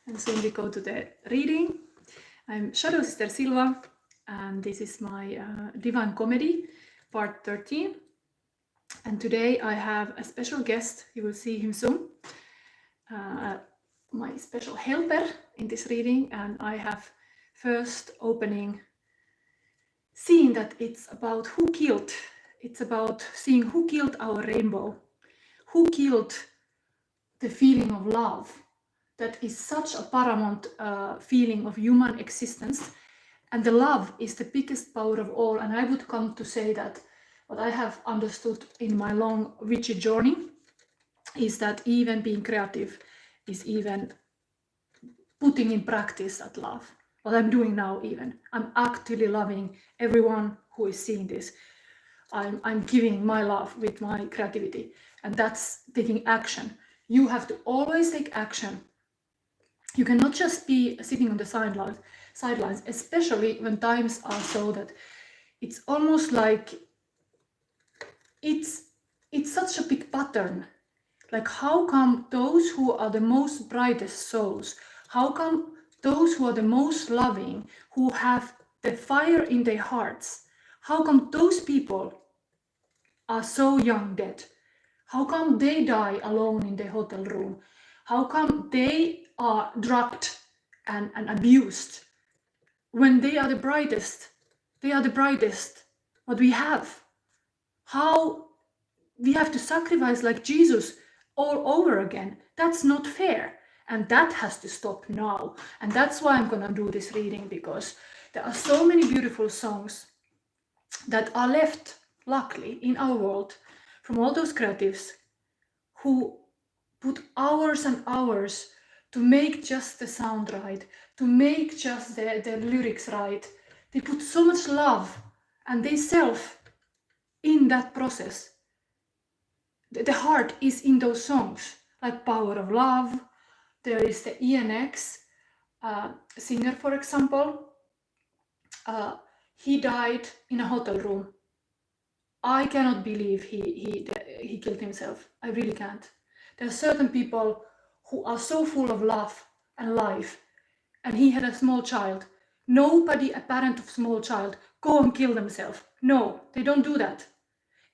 And soon we go to the reading. I'm Shadow Sister Silva, and this is my Divine Comedy, part 13. And today I have a special guest. You will see him soon. My special helper in this reading, and I have first opening seeing that it's about who killed. It's about seeing who killed our rainbow, who killed the feeling of love. That is such a paramount feeling of human existence, and the love is the biggest power of all. And I would come to say that what I have understood in my long witchy journey is that even being creative is even putting in practice that love. What I'm doing now, even I'm actually loving everyone who is seeing this. I'm giving my love with my creativity, and that's taking action. You have to always take action. You cannot just be sitting on the sidelines, especially when times are so that it's almost like it's such a big pattern. Like, how come those who are the most brightest souls, how come those who are the most loving, who have the fire in their hearts, how come those people are so young dead? How come they die alone in their hotel room? How come they are drugged and abused when they are the brightest? They are the brightest what we have. How we have to sacrifice like Jesus all over again? That's not fair, and that has to stop now. And that's why I'm gonna do this reading, because there are so many beautiful songs that are left, luckily, in our world from all those creatives who put hours and hours to make just the sound right, to make just the lyrics right. They put so much love and they self in that process. The heart is in those songs, like Power of Love. There is the ENX singer, for example. He died in a hotel room. I cannot believe he killed himself. I really can't. There are certain people who are so full of love and life, and he had a small child. Nobody, a parent of small child, go and kill themselves. No, they don't do that.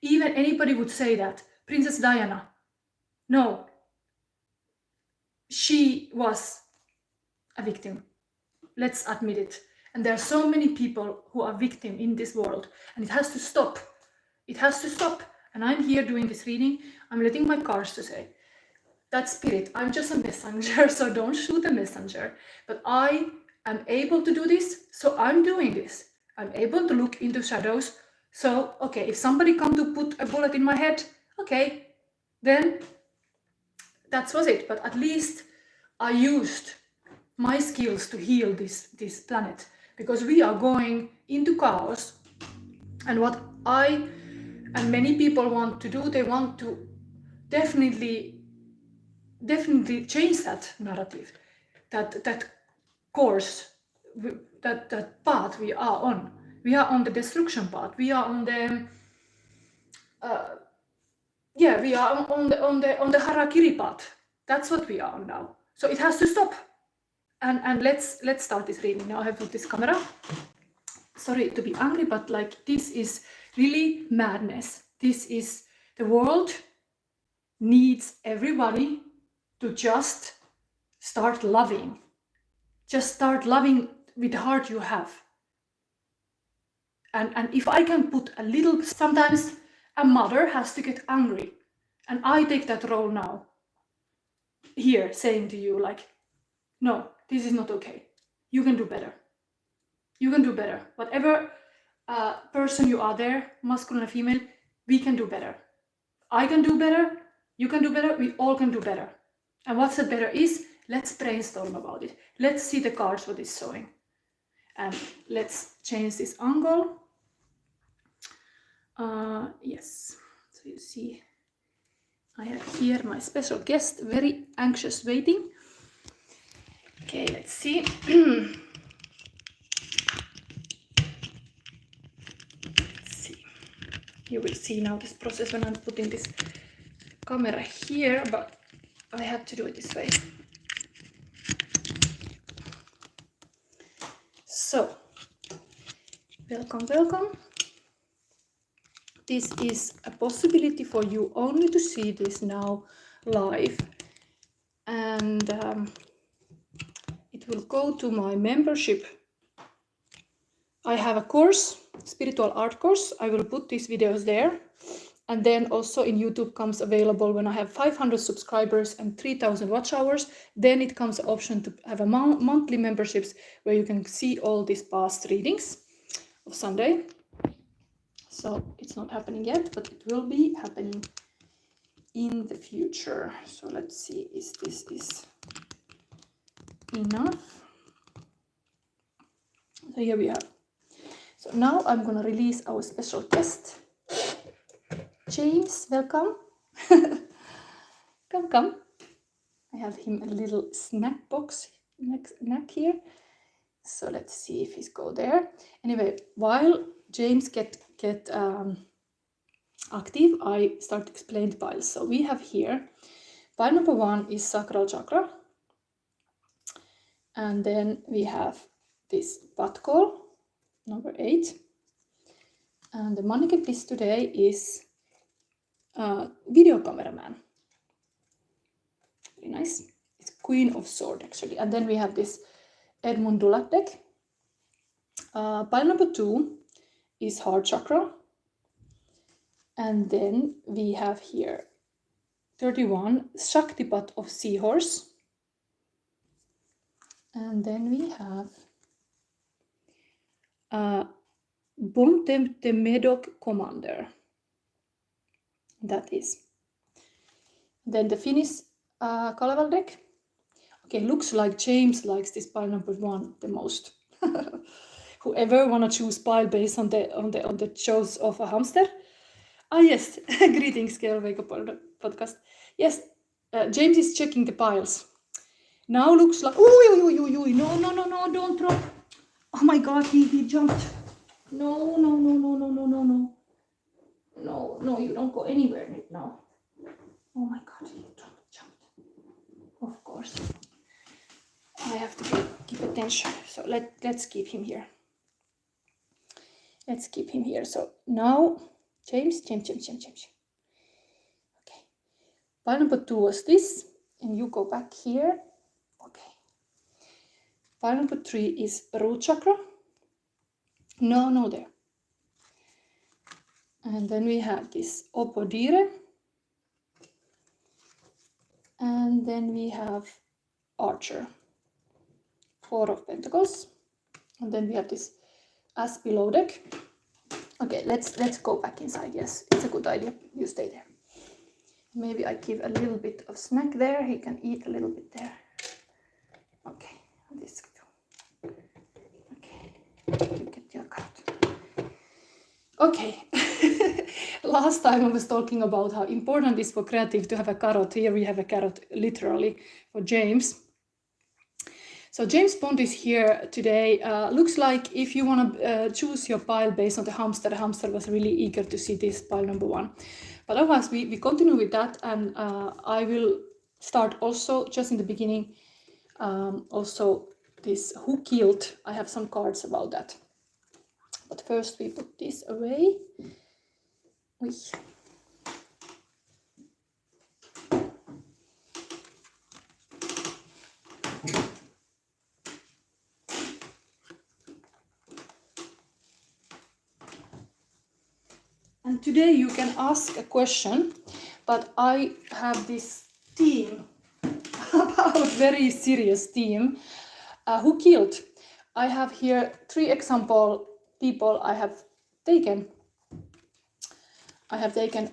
Even anybody would say that. Princess Diana, no. She was a victim. Let's admit it. And there are so many people who are victims in this world, and it has to stop. It has to stop. And I'm here doing this reading. I'm letting my cards to say, that spirit, I'm just a messenger, so don't shoot the messenger. But I am able to do this, so I'm doing this. I'm able to look into shadows. So, okay, if somebody come to put a bullet in my head, okay, then that was it. But at least I used my skills to heal this planet, because we are going into chaos. And what I and many people want to do, they want to definitely change that narrative, that course, that path we are on. We are on the destruction path. We are on the we are on the harakiri path. That's what we are on now. So it has to stop. And let's start this reading now. I have put this camera. Sorry to be angry, but like, this is really madness. This is, the world needs everybody to just start loving. Just start loving with the heart you have. And if I can put a little, sometimes a mother has to get angry. And I take that role now. Here, saying to you, like, no, this is not okay. You can do better. You can do better. Whatever person you are there, masculine or female, we can do better. I can do better. You can do better. We all can do better. And what's that better is, let's brainstorm about it. Let's see the cards, what is showing. And let's change this angle. Yes. So you see, I have here my special guest, very anxious waiting. Okay, let's see. Let's see. You will see now this process when I'm putting this camera here, but I have to do it this way. So, welcome, welcome. This is a possibility for you only to see this now live. And it will go to my membership. I have a course, spiritual art course. I will put these videos there. And then also in YouTube comes available when I have 500 subscribers and 3,000 watch hours. Then it comes the option to have a monthly memberships where you can see all these past readings of Sunday. So it's not happening yet, but it will be happening in the future. So let's see if this is enough. So here we are. So now I'm going to release our special guest. James, welcome. Come. I have him a little snack box, snack here. So let's see if he's go there. Anyway, while James get active, I start to explain the piles. So we have here, pile number 1 is sacral chakra. And then we have this butt call, number 8. And the mannequin piece today is video cameraman. Very nice. It's Queen of Swords actually. And then we have this Edmund Dulac deck. Pile number 2 is heart chakra. And then we have here 31 Shaktipat of Seahorse. And then we have Bontemp the Medoc Commander. That is. Then the Finnish Kaleval deck. Okay, looks like James likes this pile number 1 the most. Whoever wanna choose pile based on the choice of a hamster. Ah yes, greetings, Girl Wake Up podcast. Yes, James is checking the piles. Now looks like no, don't drop. Oh my god, he jumped. No, you don't go anywhere now. Oh my god, he jumped. Of course. I have to keep attention. So let's keep him here. Let's keep him here. So now, James. Okay. Pile number 2 was this. And you go back here. Okay. Pile number 3 is root chakra. No, there. And then we have this Opodire. And then we have Archer. 4 of Pentacles. And then we have this As Below deck. Okay, let's go back inside. Yes, it's a good idea. You stay there. Maybe I give a little bit of snack there. He can eat a little bit there. Okay, this too. Okay, you get your card. Okay, last time I was talking about how important it is for creative to have a carrot. Here we have a carrot literally for James. So James Bond is here today. Looks like if you want to choose your pile based on the hamster was really eager to see this pile number 1. But otherwise we continue with that, and I will start also just in the beginning also this who killed. I have some cards about that. But first we put this away. And today you can ask a question, but I have this theme, about very serious theme. Who killed? I have here 3 example people I have taken. I have taken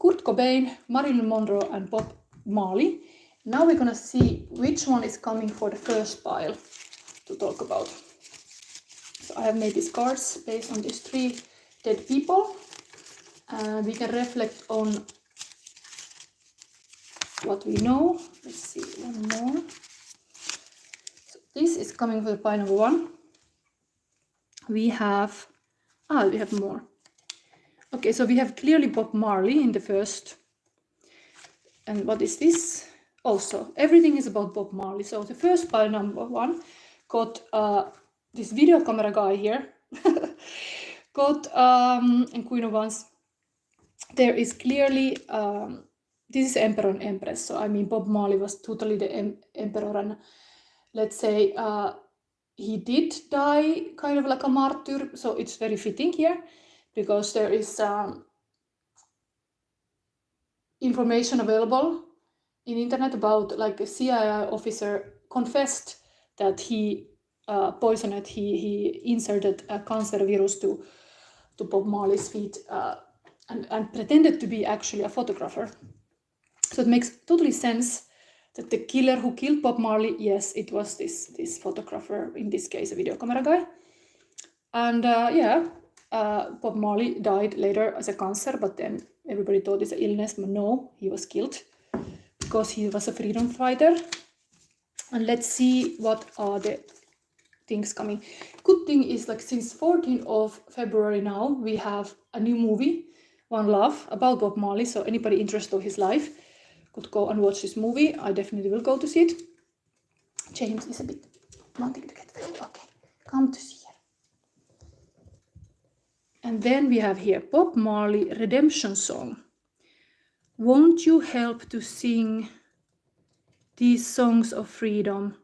Kurt Cobain, Marilyn Monroe and Bob Marley. Now we're gonna see which one is coming for the first pile to talk about. So I have made these cards based on these 3 dead people. We can reflect on what we know. Let's see, one more. So this is coming for the pile number 1. We have more. Okay, so we have clearly Bob Marley in the first. And what is this? Also, everything is about Bob Marley. So the first pile number 1 got this video camera guy here got and Queen of Wands, there is clearly this is Emperor and Empress. So I mean, Bob Marley was totally the emperor, and let's say he did die kind of like a martyr. So it's very fitting here, because there is information available in internet about like a CIA officer confessed that he poisoned, he inserted a cancer virus to Bob Marley's feet and pretended to be actually a photographer. So it makes totally sense that the killer who killed Bob Marley, yes, it was this photographer, in this case a video camera guy. And Bob Marley died later as a cancer, but then everybody thought it's an illness, but no, he was killed because he was a freedom fighter. And let's see what are the things coming. Good thing is, like, since 14th of February now, we have a new movie, One Love, about Bob Marley. So anybody interested in his life could go and watch this movie. I definitely will go to see it. James is a bit wanting to get ready. Okay, come to see her. And then we have here Bob Marley Redemption Song. Won't you help to sing these songs of freedom?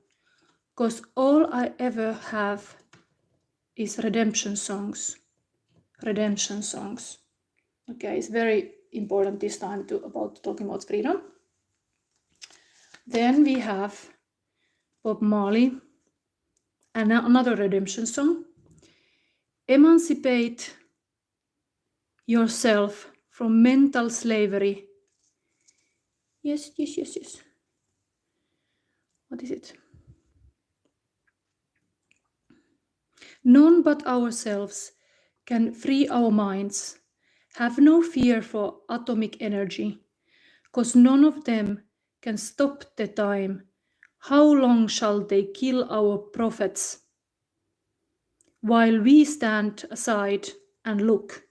'Cause all I ever have is redemption songs. Redemption songs. Okay, it's very important this time about talking about freedom. Then we have Bob Marley and another redemption song. Emancipate yourself from mental slavery. Yes. What is it? None but ourselves can free our minds. Have no fear for atomic energy, 'cause none of them can stop the time. How long shall they kill our prophets while we stand aside and look?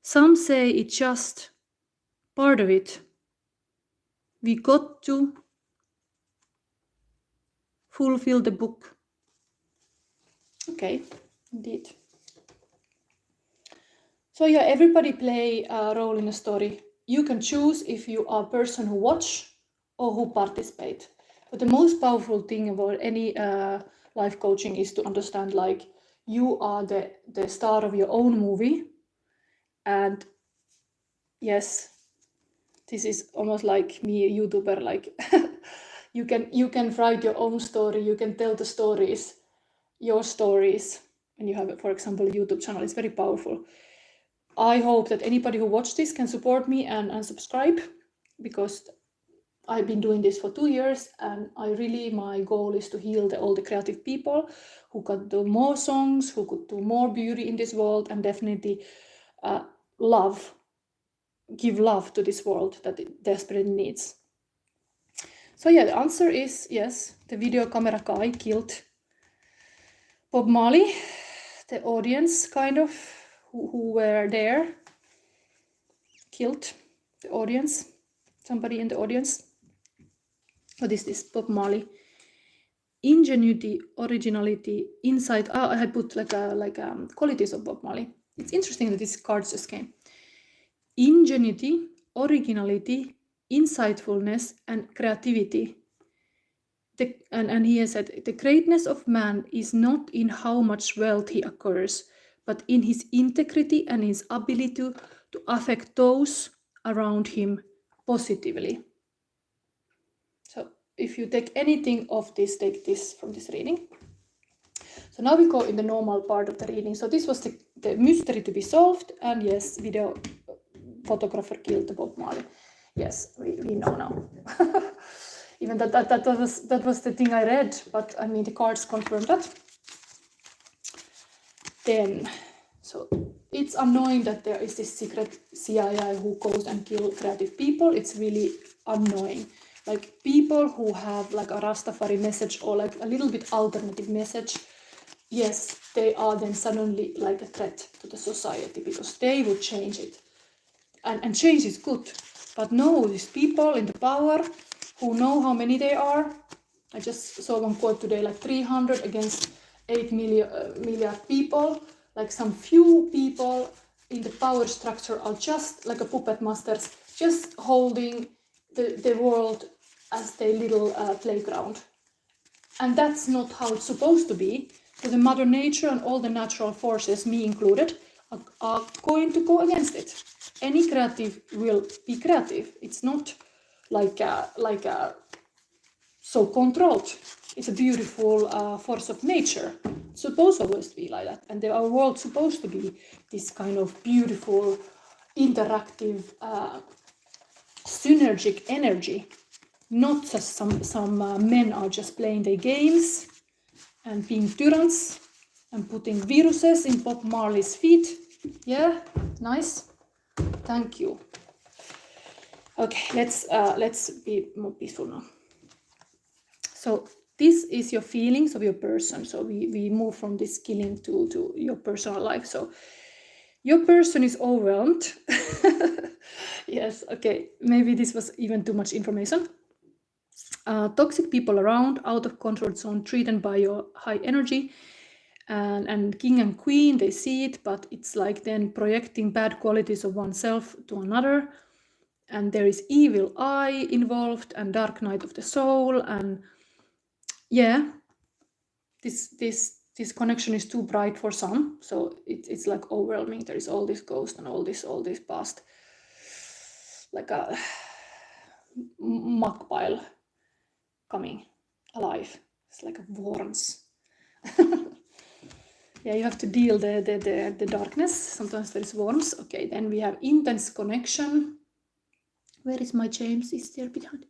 Some say it's just part of it. We got to fulfill the book. Okay, indeed. So yeah, everybody play a role in a story. You can choose if you are a person who watch or who participate. But the most powerful thing about any life coaching is to understand, like, you are the star of your own movie. And yes, this is almost like me, a YouTuber, like you can write your own story, you can tell the stories, your stories, when you have, for example, a YouTube channel. It's very powerful. I hope that anybody who watched this can support me and subscribe, because I've been doing this for 2 years, and my goal is to heal all the creative people who could do more songs, who could do more beauty in this world, and definitely give love to this world that it desperately needs. So yeah, the answer is yes, the video camera guy killed Bob Marley. The audience, kind of, who were there, killed the audience, somebody in the audience. What is this? Bob Marley. Ingenuity, originality, insight. I had put like qualities of Bob Marley. It's interesting that these cards just came. Ingenuity, originality, insightfulness, and creativity. And he has said, the greatness of man is not in how much wealth he acquires, but in his integrity and his ability to affect those around him positively. So if you take anything of this, take this from this reading. So now we go in the normal part of the reading. So this was the mystery to be solved, and yes, video photographer killed Bob Marley. Yes, we know now. Even that was the thing I read, but I mean the cards confirm that. Then, so it's annoying that there is this secret CIA who goes and kill creative people. It's really annoying. Like, people who have like a Rastafari message or like a little bit alternative message, yes, they are then suddenly like a threat to the society, because they would change it. And change is good. But no, these people in the power who know how many they are, I just saw one quote today, like 300 against 8 million people. Like some few people in the power structure are just like a puppet masters, just holding the world as their little playground. And that's not how it's supposed to be. So the Mother Nature and all the natural forces, me included, are going to go against it. Any creative will be creative. It's not like so controlled. It's a beautiful force of nature. It's supposed always to be like that. And our world's supposed to be this kind of beautiful, interactive, synergic energy. Not just some men are just playing their games and being tyrants and putting viruses in Bob Marley's feet. Yeah, nice. Thank you. Okay, let's be more peaceful now. So this is your feelings of your person. So we move from this killing to your personal life. So your person is overwhelmed. Yes, okay, maybe this was even too much information. Toxic people around, out of control zone, treated by your high energy. And king and queen, they see it, but it's like then projecting bad qualities of oneself to another. And there is evil eye involved and dark night of the soul. And yeah, this connection is too bright for some. So it's like overwhelming. There is all this ghost and all this past, like a muck pile coming alive. It's like a worms. Yeah, you have to deal the darkness. Sometimes there is worms. Okay, then we have intense connection. Where is my James? Is there behind?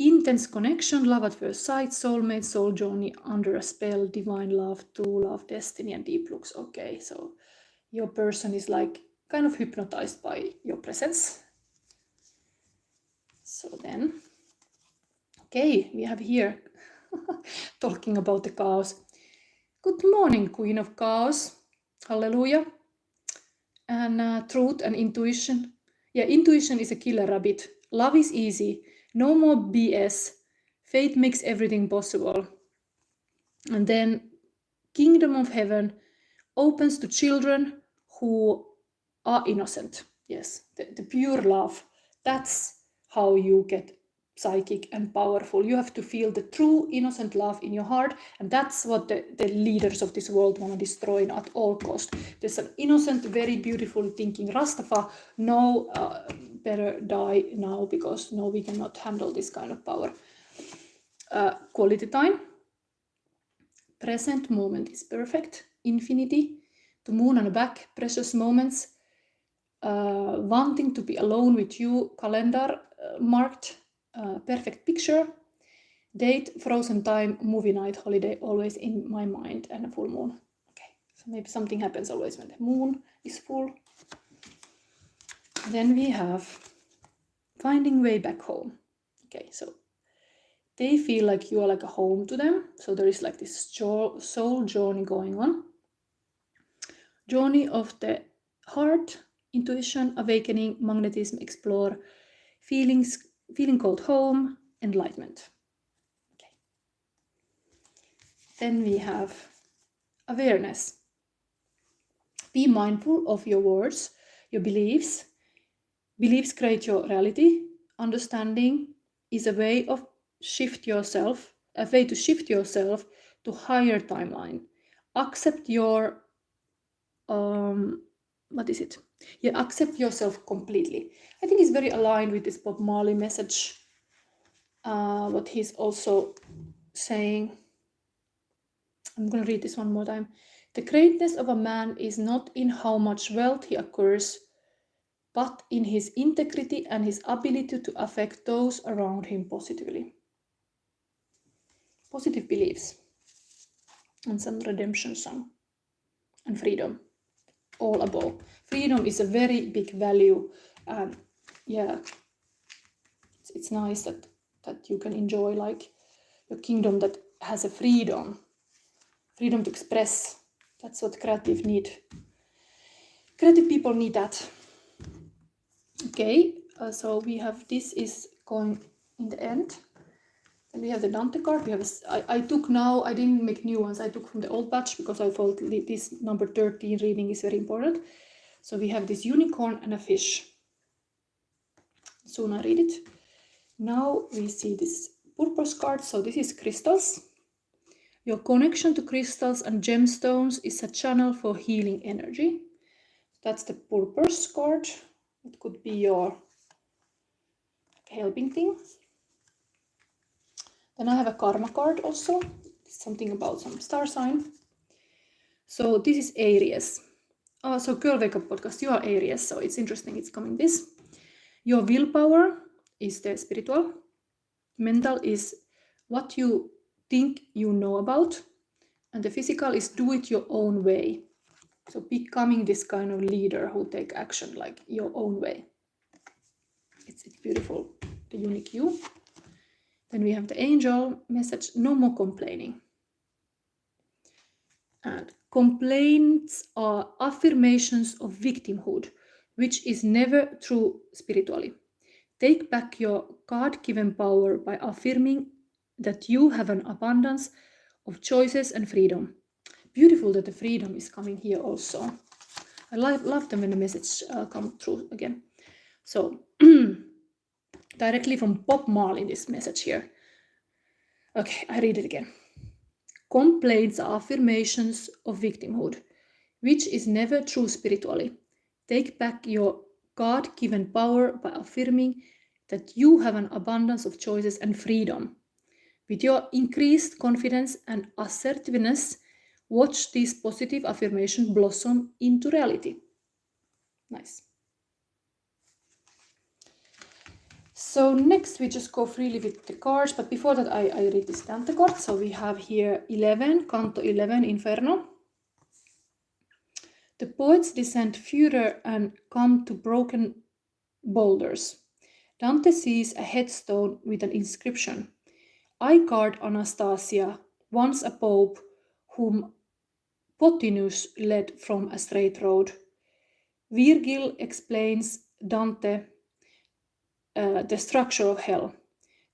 Intense connection, love at first sight, soulmate, soul journey, under a spell, divine love, true love, destiny, and deep looks. Okay, so your person is like kind of hypnotized by your presence. So then, okay, we have here talking about the chaos. Good morning, Queen of Chaos. Hallelujah. And truth and intuition. Yeah, intuition is a killer rabbit. Love is easy. No more BS. Faith makes everything possible. And then Kingdom of Heaven opens to children who are innocent. Yes, the pure love. That's how you get psychic and powerful. You have to feel the true innocent love in your heart, and that's what the leaders of this world want to destroy at all cost. There's an innocent, very beautiful thinking Rastafa, no, better die now, because no, we cannot handle this kind of power. Quality time. Present moment is perfect. Infinity. The moon on the back, precious moments. Wanting to be alone with you, calendar marked. Perfect picture. Date, frozen time, movie night, holiday, always in my mind, and a full moon. Okay, so maybe something happens always when the moon is full. Then we have finding way back home. Okay, so they feel like you are like a home to them. So there is like this soul journey going on. Journey of the heart, intuition, awakening, magnetism, explore, feeling called home, enlightenment. Okay. Then we have awareness. Be mindful of your words, your beliefs. Beliefs create your reality. Understanding is a way to shift yourself to higher timeline. Accept your what is it? Yeah, accept yourself completely. I think it's very aligned with this Bob Marley message. What he's also saying. I'm going to read this one more time. The greatness of a man is not in how much wealth he acquires, but in his integrity and his ability to affect those around him positively. Positive beliefs and some redemption song and freedom, all above. Freedom is a very big value, and yeah, it's nice that you can enjoy like your kingdom that has a freedom to express. That's what creative need. Creative people need that. Okay, so we have this is going in the end. Then we have the Dante card. We have I took now, I didn't make new ones. I took from the old batch because I thought this number 13 reading is very important. So we have this unicorn and a fish. Soon I read it. Now we see this purpose card. So this is crystals. Your connection to crystals and gemstones is a channel for healing energy. That's the purpose card. It could be your helping thing. Then I have a karma card also. Something about some star sign. So this is Aries. So Girl Wake Up Podcast, you are Aries, so it's interesting it's coming this. Your willpower is the spiritual. Mental is what you think you know about. And the physical is do it your own way. So becoming this kind of leader who take action like your own way. It's beautiful, the unique you. Then we have the angel message, no more complaining. And complaints are affirmations of victimhood, which is never true spiritually. Take back your God-given power by affirming that you have an abundance of choices and freedom. Beautiful that the freedom is coming here also. I love them when the message comes through again. So, directly from Bob Marley, this message here. Okay, I read it again. Complaints are affirmations of victimhood, which is never true spiritually. Take back your God-given power by affirming that you have an abundance of choices and freedom. With your increased confidence and assertiveness, watch these positive affirmations blossom into reality. Nice. So next we just go freely with the cards, but before that I read this Dante card. So we have here 11, Canto 11, Inferno. The poets descend further and come to broken boulders. Dante sees a headstone with an inscription. I guard Anastasia, once a pope, whom Pothinus led from a straight road. Virgil explains Dante the structure of hell.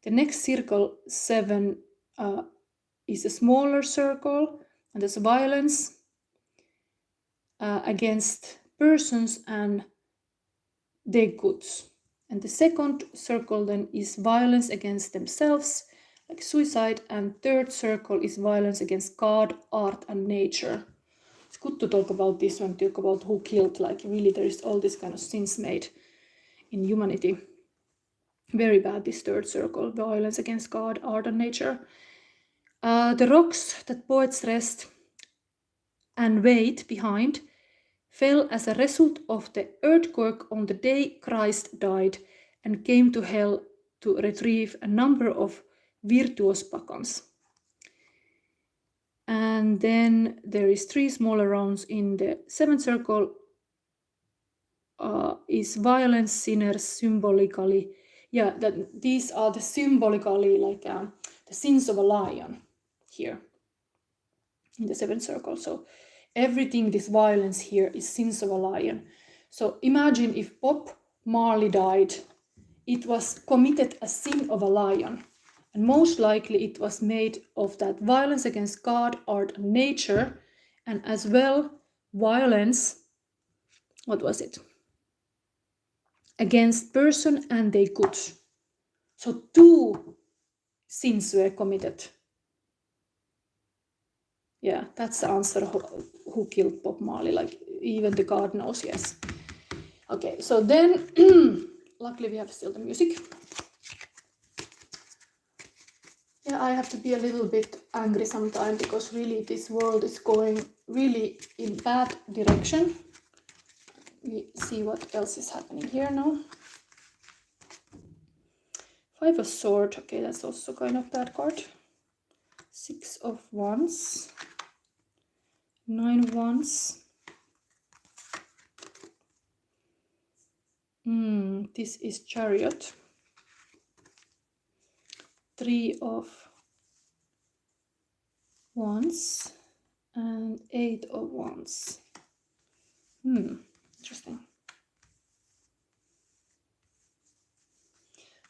The next circle, 7, is a smaller circle, and there's violence against persons and their goods. And the second circle then is violence against themselves, like suicide, and third circle is violence against God, art, and nature. It's good to talk about this one, talk about who killed, like really there is all this kind of sins made in humanity. Very bad, this third circle, violence against God, art, and nature. The rocks that poets rest and wait behind fell as a result of the earthquake on the day Christ died and came to hell to retrieve a number of virtuous pagans. And then there is 3 smaller rounds in the 7th circle is violence sinners symbolically. Yeah, these are the symbolically like the sins of a lion here in the 7th circle. So everything, this violence here is sins of a lion. So imagine if Bob Marley died, it was committed a sin of a lion. And most likely it was made of that violence against God, art, and nature, and as well violence, what was it? Against person and their goods. So 2 sins were committed. Yeah, that's the answer who killed Bob Marley, like even the God knows, yes. Okay, so then, luckily we have still the music. Yeah, I have to be a little bit angry sometimes because really this world is going really in bad direction. We see what else is happening here now. 5 of Swords, okay, that's also kind of bad card. 6 of Wands. 9 of Wands. This is Chariot. 3 of Wands and 8 of Wands. Interesting.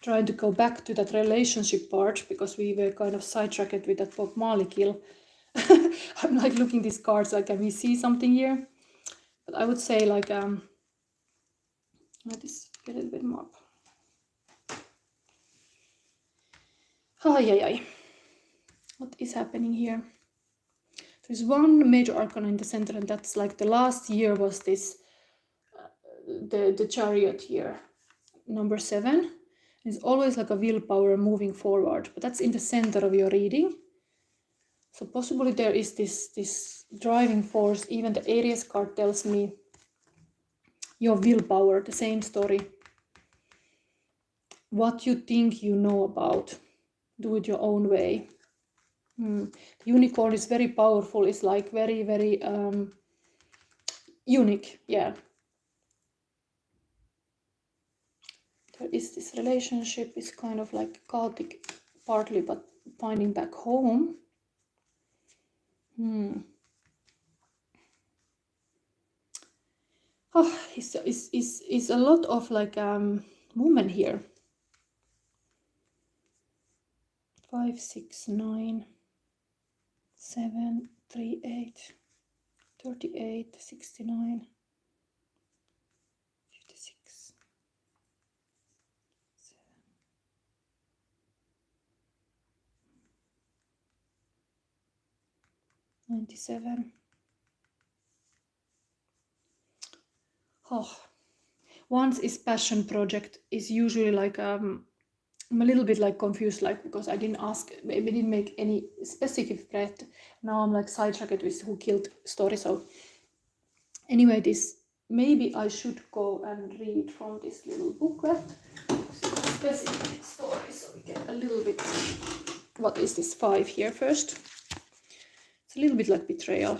trying to go back to that relationship part because we were kind of sidetracked with that Bob Marley kill. I'm like looking these cards, like, can we see something here? But I would say like let this get a little bit more. What is happening here? There's one major arcana in the center, and that's like the last year was this the chariot year, number 7. It's always like a willpower moving forward, but that's in the center of your reading. So possibly there is this driving force. Even the Aries card tells me your willpower, the same story. What you think you know about, do it your own way. The unicorn is very powerful. It's like very, very unique. Yeah. There is this relationship is kind of like chaotic partly, but finding back home. Oh, it's a lot of like movement here. 5, 6, 9, 7, 3, 8, 38, 69, 56, 7. $97. Oh, once is passion project is usually like I'm a little bit like confused, like because I didn't make any specific threat. Now I'm like sidetracked with who killed story. So anyway, this maybe I should go and read from this little booklet specific story, so we get a little bit. What is this 5 here first? It's a little bit like betrayal.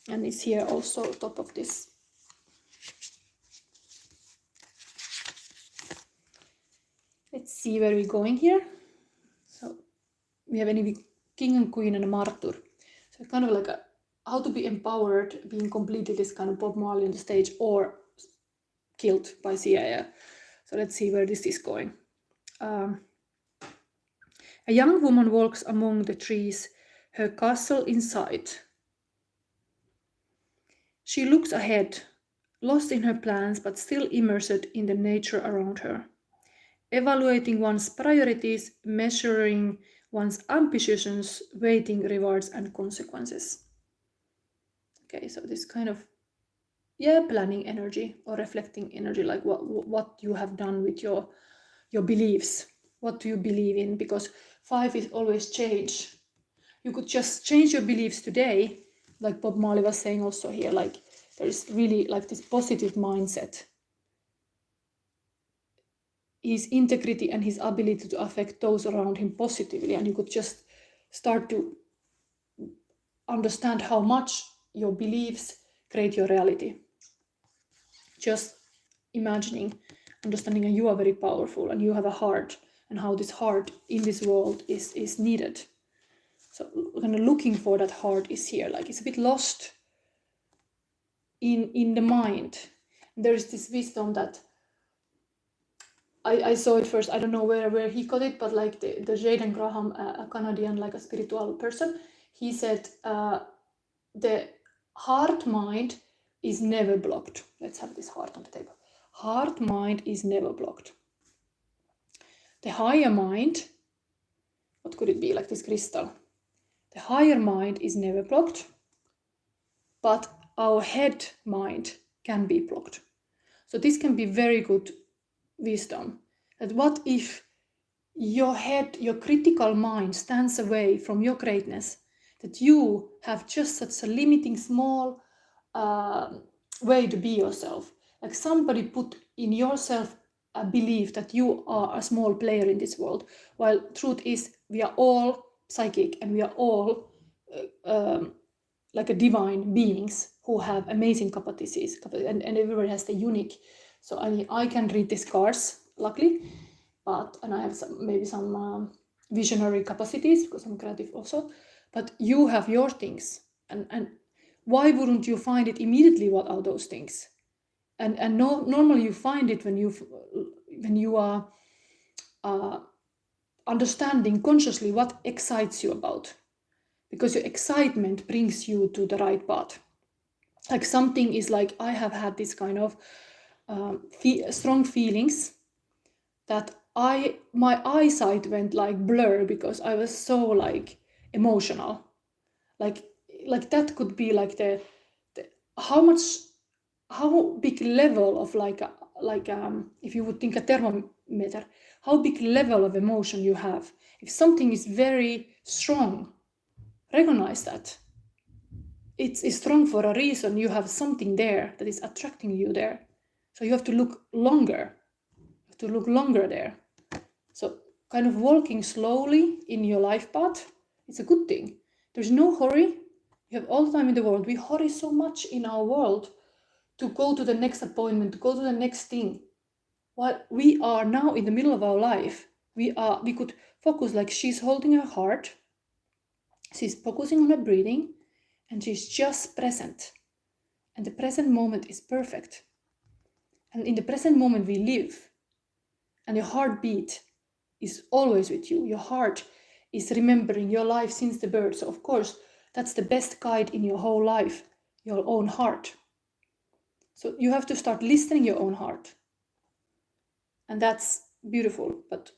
And it's here also top of this. Let's see where we're going here. So we have any king and queen and a martyr. So kind of like how to be empowered, being completely this kind of Bob Marley on the stage or killed by CIA. So let's see where this is going. A young woman walks among the trees, her castle in sight. She looks ahead, lost in her plans but still immersed in the nature around her. Evaluating one's priorities, measuring one's ambitions, weighting rewards and consequences. Okay, so this kind of planning energy or reflecting energy, like what you have done with your beliefs. What do you believe in? Because 5 is always change. You could just change your beliefs today, like Bob Marley was saying also here, like there is really like this positive mindset. His integrity and his ability to affect those around him positively, and you could just start to understand how much your beliefs create your reality. Just imagining, understanding that you are very powerful and you have a heart, and how this heart in this world is needed. So kind of looking for that heart is here, like it's a bit lost in the mind. There is this wisdom that I saw it first. I don't know where he got it, but like the Jaden Graham, a Canadian, like a spiritual person, he said the heart mind is never blocked. Let's have this heart on the table. Heart mind is never blocked. The higher mind, what could it be, like this crystal? The higher mind is never blocked, but our head mind can be blocked. So this can be very good wisdom. That what if your head, your critical mind stands away from your greatness, that you have just such a limiting small way to be yourself. Like somebody put in yourself a belief that you are a small player in this world, while truth is we are all psychic and we are all like a divine beings who have amazing capacities, and everybody has the unique. So I mean, I can read these cards, luckily, and I have maybe some visionary capacities because I'm creative also. But you have your things, and why wouldn't you find it immediately? What are those things? And normally you find it when you are understanding consciously what excites you about, because your excitement brings you to the right path. Like something is like, I have had this kind of strong feelings that my eyesight went like blur because I was so like emotional. Like that could be like the how big level of if you would think a thermometer, how big level of emotion you have. If something is very strong, recognize that it's strong for a reason. You have something there that is attracting you there. So you have to look longer. There. So kind of walking slowly in your life path, it's a good thing. There's no hurry. You have all the time in the world. We hurry so much in our world to go to the next appointment, to go to the next thing. While we are now in the middle of our life, we could focus, like she's holding her heart, she's focusing on her breathing, and she's just present. And the present moment is perfect. And in the present moment we live. And your heartbeat is always with you. Your heart is remembering your life since the birth. So of course, that's the best guide in your whole life, your own heart. So you have to start listening your own heart. And that's beautiful. But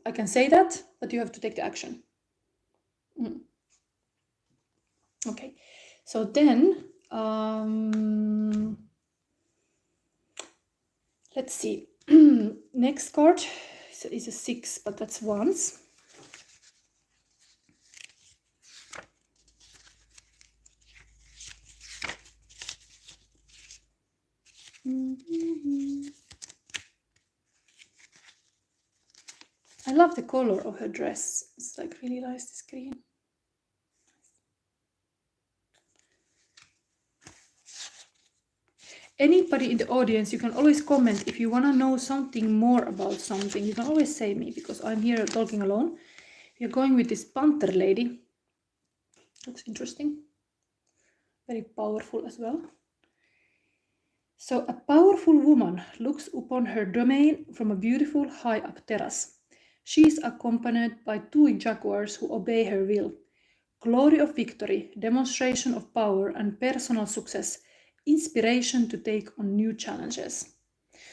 I can say that, but you have to take the action. Okay. So then, let's see. Next card is a 6, but that's once. I love the color of her dress. It's like really nice, this green. Anybody in the audience, you can always comment if you want to know something more about something. You can always say me, because I'm here talking alone. We're going with this panther lady. Looks interesting. Very powerful as well. So a powerful woman looks upon her domain from a beautiful high up terrace. She is accompanied by 2 jaguars who obey her will. Glory of victory, demonstration of power and personal success, inspiration to take on new challenges.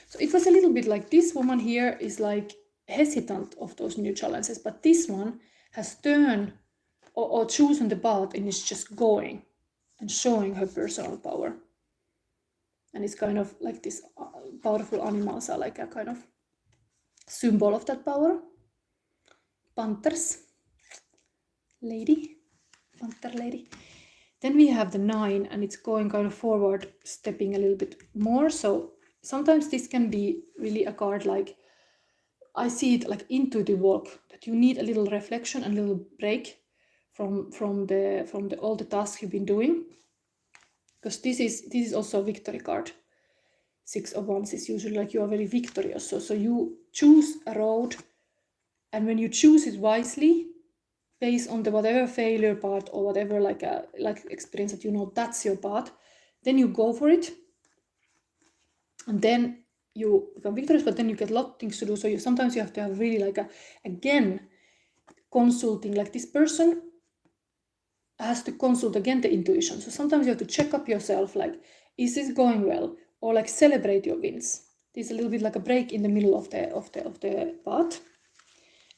So it was a little bit like this woman here is like hesitant of those new challenges, but this one has turned or chosen the path and is just going and showing her personal power. And it's kind of like these powerful animals are like a kind of symbol of that power. Panthers, lady, panther lady. Then we have the 9, and it's going kind of forward, stepping a little bit more. So sometimes this can be really a card like, I see it like intuitive walk, that you need a little reflection and a little break from all the tasks you've been doing. Because this is also a victory card. 6 of Wands is usually like you are very victorious. So you choose a road, and when you choose it wisely, based on the whatever failure part or whatever like experience that you know that's your path, then you go for it, and then you become victorious. But then you get a lot of things to do. So sometimes you have to have really like again consulting, like this person has to consult again the intuition. So sometimes you have to check up yourself, like, is this going well? Or like celebrate your wins. This is a little bit like a break in the middle of the path.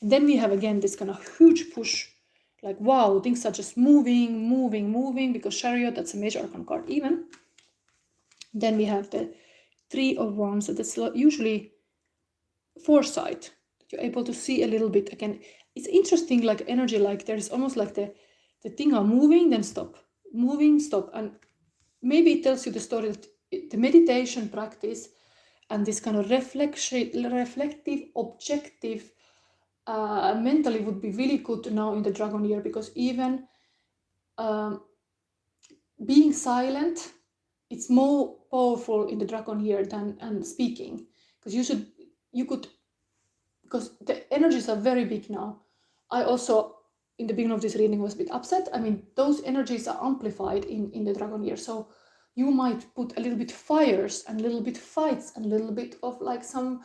And then we have again this kind of huge push, like wow, things are just moving, because Chariot, that's a major arcana card even. Then we have the 3 of Wands, so that's usually foresight. You're able to see a little bit again. It's interesting, like energy, like there's almost like the thing are moving, then stop, moving, stop. And maybe it tells you the story that the meditation practice and this kind of reflective, objective mentally would be really good now in the dragon year, because even being silent, it's more powerful in the dragon year than speaking, because because the energies are very big now. I also in the beginning of this reading was a bit upset. I mean, those energies are amplified in the dragon year. So you might put a little bit fires and a little bit fights and a little bit of like some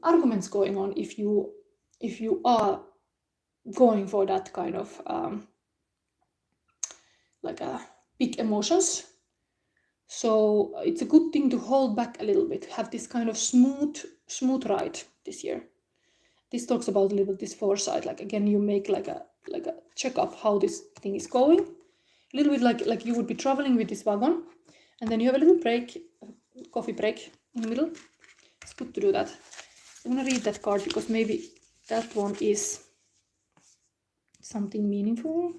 arguments going on if you are going for that kind of like big emotions. So it's a good thing to hold back a little bit, have this kind of smooth ride this year. This talks about a little bit this foresight, like again you make like a check of how this thing is going, a little bit like you would be traveling with this wagon, and then you have a little break, coffee break in the middle. It's good to do that. I'm gonna read that card because maybe that one is something meaningful.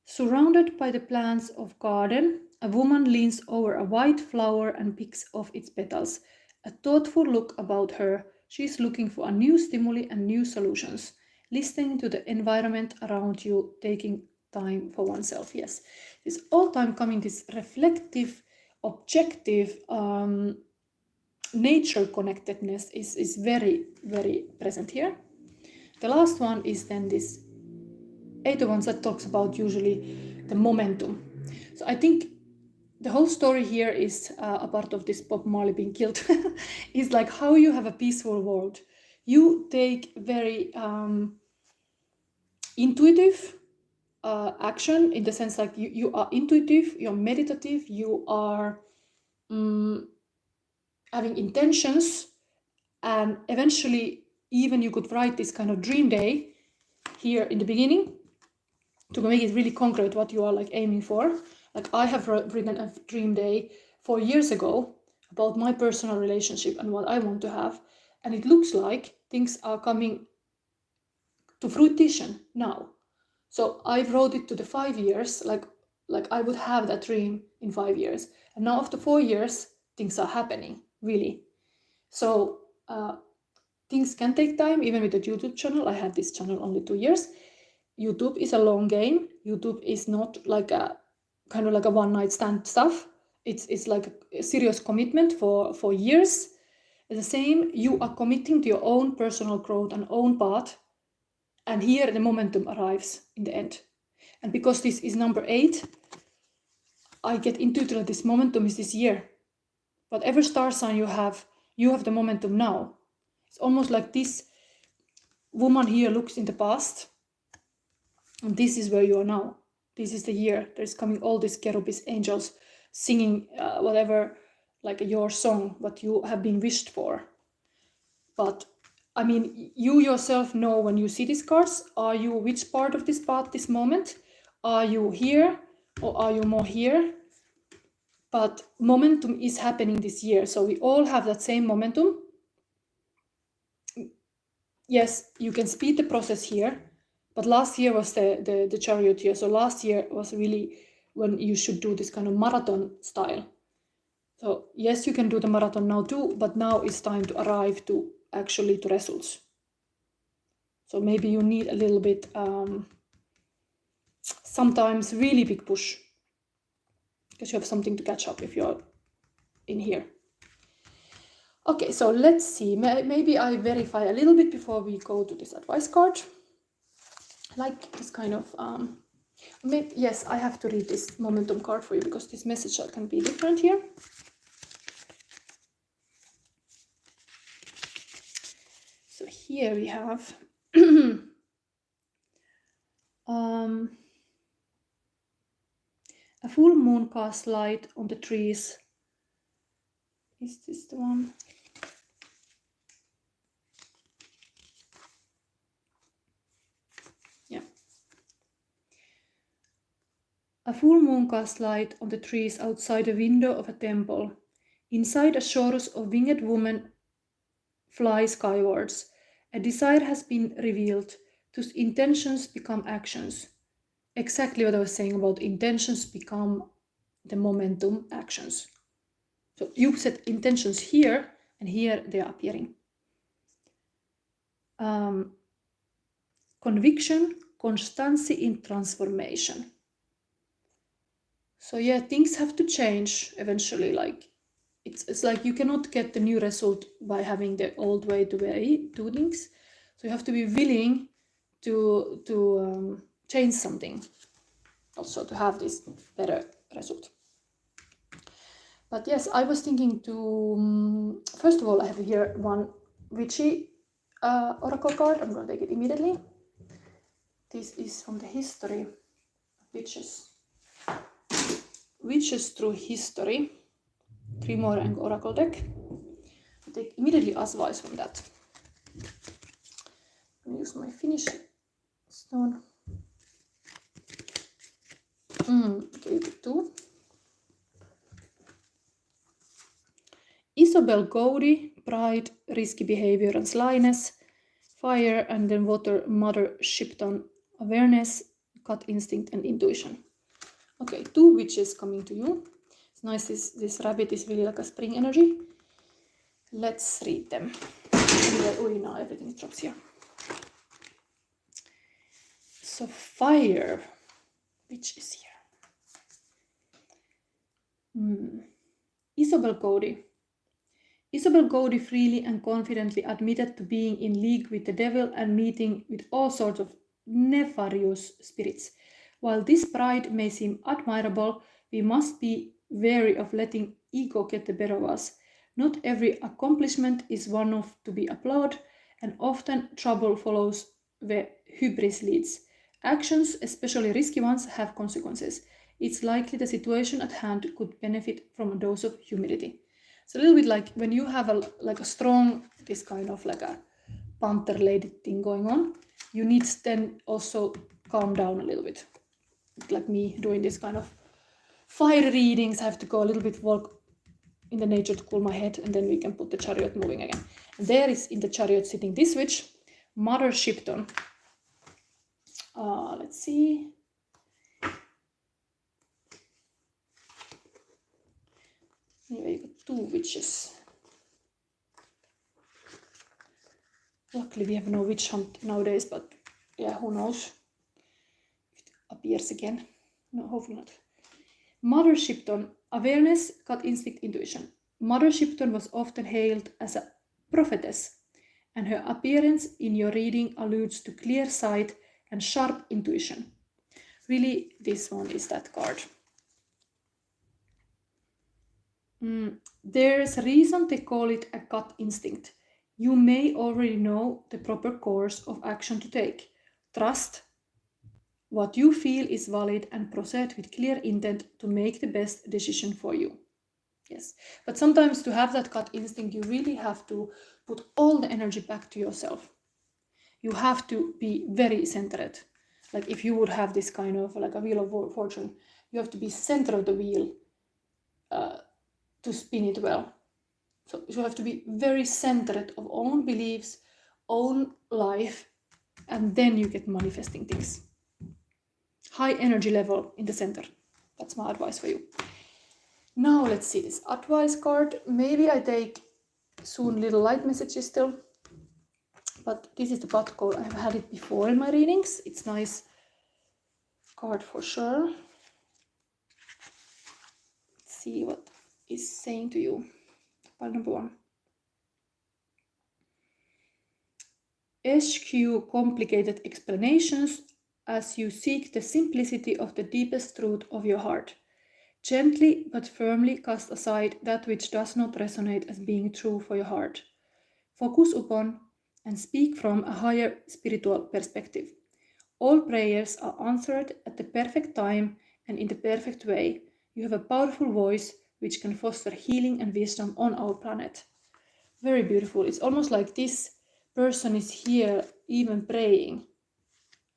Surrounded by the plants of garden, a woman leans over a white flower and picks off its petals. A thoughtful look about her. She is looking for a new stimuli and new solutions. Listening to the environment around you, taking time for oneself. Yes, this all time coming, this reflective, objective, nature connectedness is very, very present here. The last one is then this Eight of Wands that talks about usually the momentum. So I think the whole story here is a part of this Bob Marley being killed. Is like how you have a peaceful world. You take very intuitive action, in the sense like you are intuitive, you're meditative, you are having intentions, and eventually even you could write this kind of dream day here in the beginning to make it really concrete what you are like aiming for. Like I have written a dream day 4 years ago about my personal relationship and what I want to have, and it looks like things are coming to fruition now. So I wrote it to the 5 years, like I would have that dream in 5 years, and now after 4 years things are happening really. So things can take time, even with the YouTube channel. I had this channel only 2 years. YouTube is a long game. YouTube is not like a kind of like a one-night stand stuff. It's like a serious commitment for years. It's the same, you are committing to your own personal growth and own path, and here the momentum arrives in the end. And because this is number 8, I get into that this momentum is this year. Whatever star sign you have the momentum now. It's almost like this woman here looks in the past, and this is where you are now. This is the year. There's coming all these cherubims, angels, singing whatever, like your song, what you have been wished for. But I mean, you yourself know when you see these cards, are you which part of this path, this moment? Are you here or are you more here? But momentum is happening this year. So we all have that same momentum. Yes, you can speed the process here. But last year was the chariot year. So last year was really when you should do this kind of marathon style. So yes, you can do the marathon now too, but now it's time to arrive to actually to results. So maybe you need a little bit, sometimes really big push, because you have something to catch up if you're in here. Okay, so let's see. Maybe I verify a little bit before we go to this advice card. Like this kind of, yes, I have to read this momentum card for you because this message can be different here. So here we have a full moon casts light on the trees. Is this the one? Yeah. A full moon casts light on the trees outside the window of a temple. Inside, a chorus of winged women fly skywards. A desire has been revealed. Those intentions become actions. Exactly what I was saying about intentions become the momentum actions. So you set intentions here, and here they are appearing. Conviction, constancy in transformation. So yeah, things have to change eventually. Like it's like you cannot get the new result by having the old way to do things. So you have to be willing to change something, also to have this better result. But yes, I was thinking to, first of all, I have here one witchy oracle card. I'm going to take it immediately. This is from the history of witches. Witches through history, Grimoire and Oracle deck. I take immediately advice from that. I'm use my Finnish stone. Okay, 2. Isabel Cody, pride, risky behavior and slyness. Fire and then water, Mother Shipton, awareness, gut instinct and intuition. Okay, 2 witches coming to you. It's nice, this rabbit is really like a spring energy. Let's read them. Oh, now everything drops here. So fire, which is here. Isabel Cody. Isabel Cody freely and confidently admitted to being in league with the devil and meeting with all sorts of nefarious spirits. While this pride may seem admirable, we must be wary of letting ego get the better of us. Not every accomplishment is one of to be applauded, and often trouble follows where hubris leads. Actions, especially risky ones, have consequences. It's likely the situation at hand could benefit from a dose of humility. It's a little bit like when you have a strong, this kind of like a panther lady thing going on, you need to then also calm down a little bit. Like me doing this kind of fire readings, I have to go a little bit walk in the nature to cool my head, and then we can put the chariot moving again. And there is in the chariot sitting this witch, Mother Shipton. Let's see. Anyway, you got 2 witches. Luckily we have no witch hunt nowadays, but yeah, who knows if it appears again. No, hopefully not. Mother Shipton, awareness, gut instinct, intuition. Mother Shipton was often hailed as a prophetess, and her appearance in your reading alludes to clear sight and sharp intuition. Really, this one is that card. There's a reason they call it a gut instinct. You may already know the proper course of action to take. Trust what you feel is valid and proceed with clear intent to make the best decision for you. Yes, but sometimes to have that gut instinct, you really have to put all the energy back to yourself. You have to be very centered. Like if you would have this kind of like a wheel of fortune, you have to be center of the wheel to spin it well. So you have to be very centered of own beliefs, own life, and then you get manifesting things. High energy level in the center. That's my advice for you. Now let's see this advice card. Maybe I take soon little light messages still. But this is the gut code. I have had it before in my readings. It's nice card for sure. Let's see what is saying to you. Pile number 1. Eschew complicated explanations as you seek the simplicity of the deepest truth of your heart. Gently but firmly cast aside that which does not resonate as being true for your heart. Focus upon and speak from a higher spiritual perspective. All prayers are answered at the perfect time and in the perfect way. You have a powerful voice which can foster healing and wisdom on our planet. Very beautiful. It's almost like this person is here even praying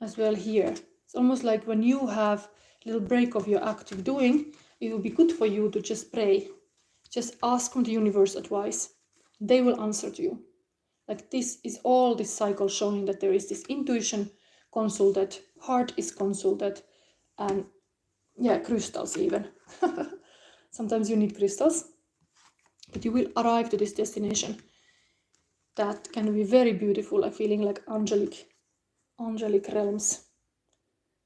as well here. It's almost like when you have a little break of your active doing, it will be good for you to just pray. Just ask from the universe advice. They will answer to you. Like this is all this cycle showing that there is this intuition consulted, heart is consulted, and yeah, crystals even. Sometimes you need crystals, but you will arrive to this destination that can be very beautiful, like feeling like angelic realms.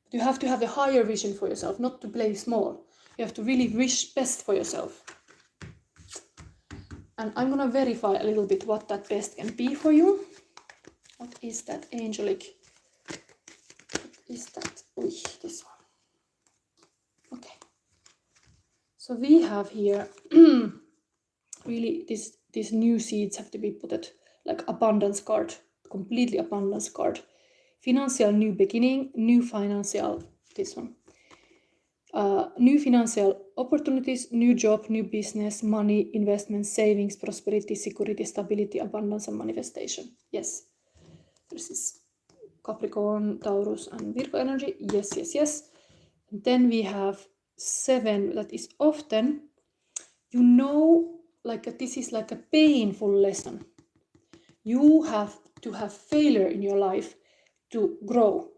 But you have to have the higher vision for yourself, not to play small. You have to really wish best for yourself. And I'm gonna verify a little bit what that best can be for you. What is that angelic? What is that? Ui, this one. Okay. So we have here really these new seeds have to be put at like abundance card, completely abundance card. Financial new beginning, new financial, this one. New financial opportunities, new job, new business, money, investments, savings, prosperity, security, stability, abundance, and manifestation. Yes. This is Capricorn, Taurus, and Virgo energy. Yes, yes, yes. And then we have 7 that is often, you know, like this is like a painful lesson. You have to have failure in your life to grow.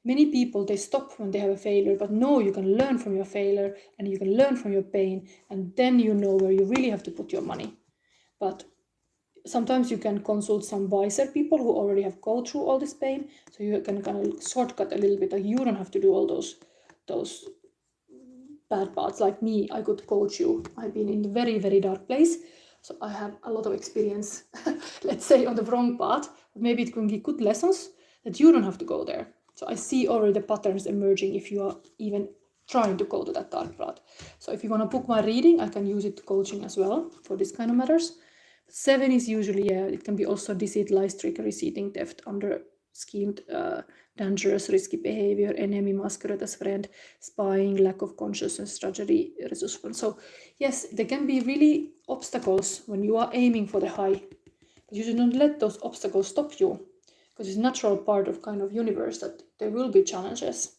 Many people, they stop when they have a failure, but no, you can learn from your failure and you can learn from your pain, and then you know where you really have to put your money. But sometimes you can consult some wiser people who already have gone through all this pain, so you can kind of shortcut a little bit. Like you don't have to do all those bad parts. Like me, I could coach you. I've been in a very, very dark place, so I have a lot of experience, let's say, on the wrong path. Maybe it can give good lessons that you don't have to go there. So I see already the patterns emerging if you are even trying to go to that dark path. So if you want to book my reading, I can use it to coaching as well for this kind of matters. 7 is usually, it can be also deceit, lies, trickery, cheating, theft, under schemed, dangerous, risky behavior, enemy, masquerade as friend, spying, lack of consciousness, tragedy, resourceful. So yes, there can be really obstacles when you are aiming for the high. But you should not let those obstacles stop you, because it's a natural part of kind of universe that there will be challenges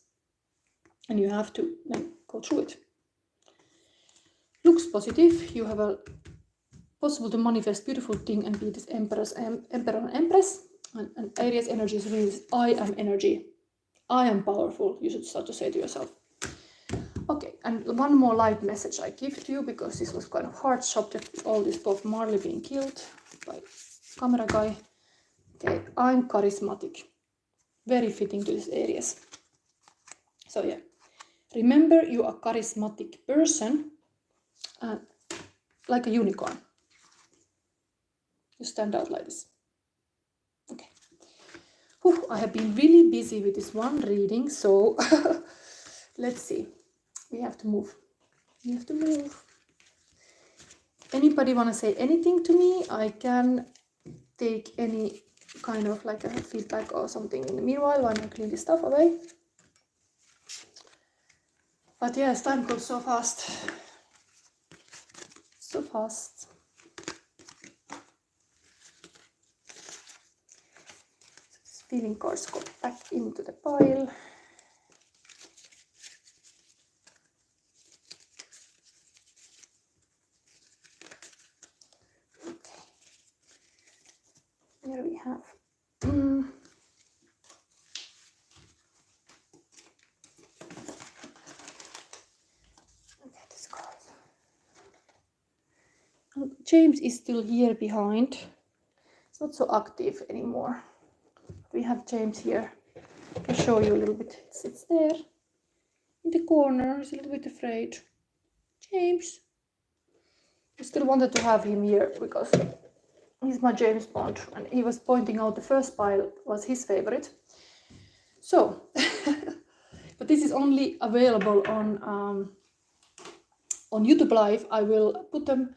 and you have to then go through it. Looks positive. You have a possible to manifest beautiful thing and be this emperor and empress. And Aries energy is really this I am energy. I am powerful. You should start to say to yourself. Okay, and one more light message I give to you, because this was kind of hard subject with all this Bob Marley being killed by camera guy. Okay, I'm charismatic. Very fitting to this Aries. So yeah, remember you are a charismatic person, like a unicorn. You stand out like this. Okay. Whew, I have been really busy with this one reading, so let's see. We have to move. We have to move. Anybody want to say anything to me? I can take any kind of like a feedback or something in the meanwhile while I clean this stuff away. But yes, time goes so fast. So fast. Feeling cards go back into the pile. Okay. Here we have. Okay, this card. James is still here behind. It's not so active anymore. We have James here. I'll show you a little bit. It sits there in the corner. He's a little bit afraid. James. I still wanted to have him here because he's my James Bond, and he was pointing out the first pile was his favorite. So, but this is only available on YouTube Live. I will put them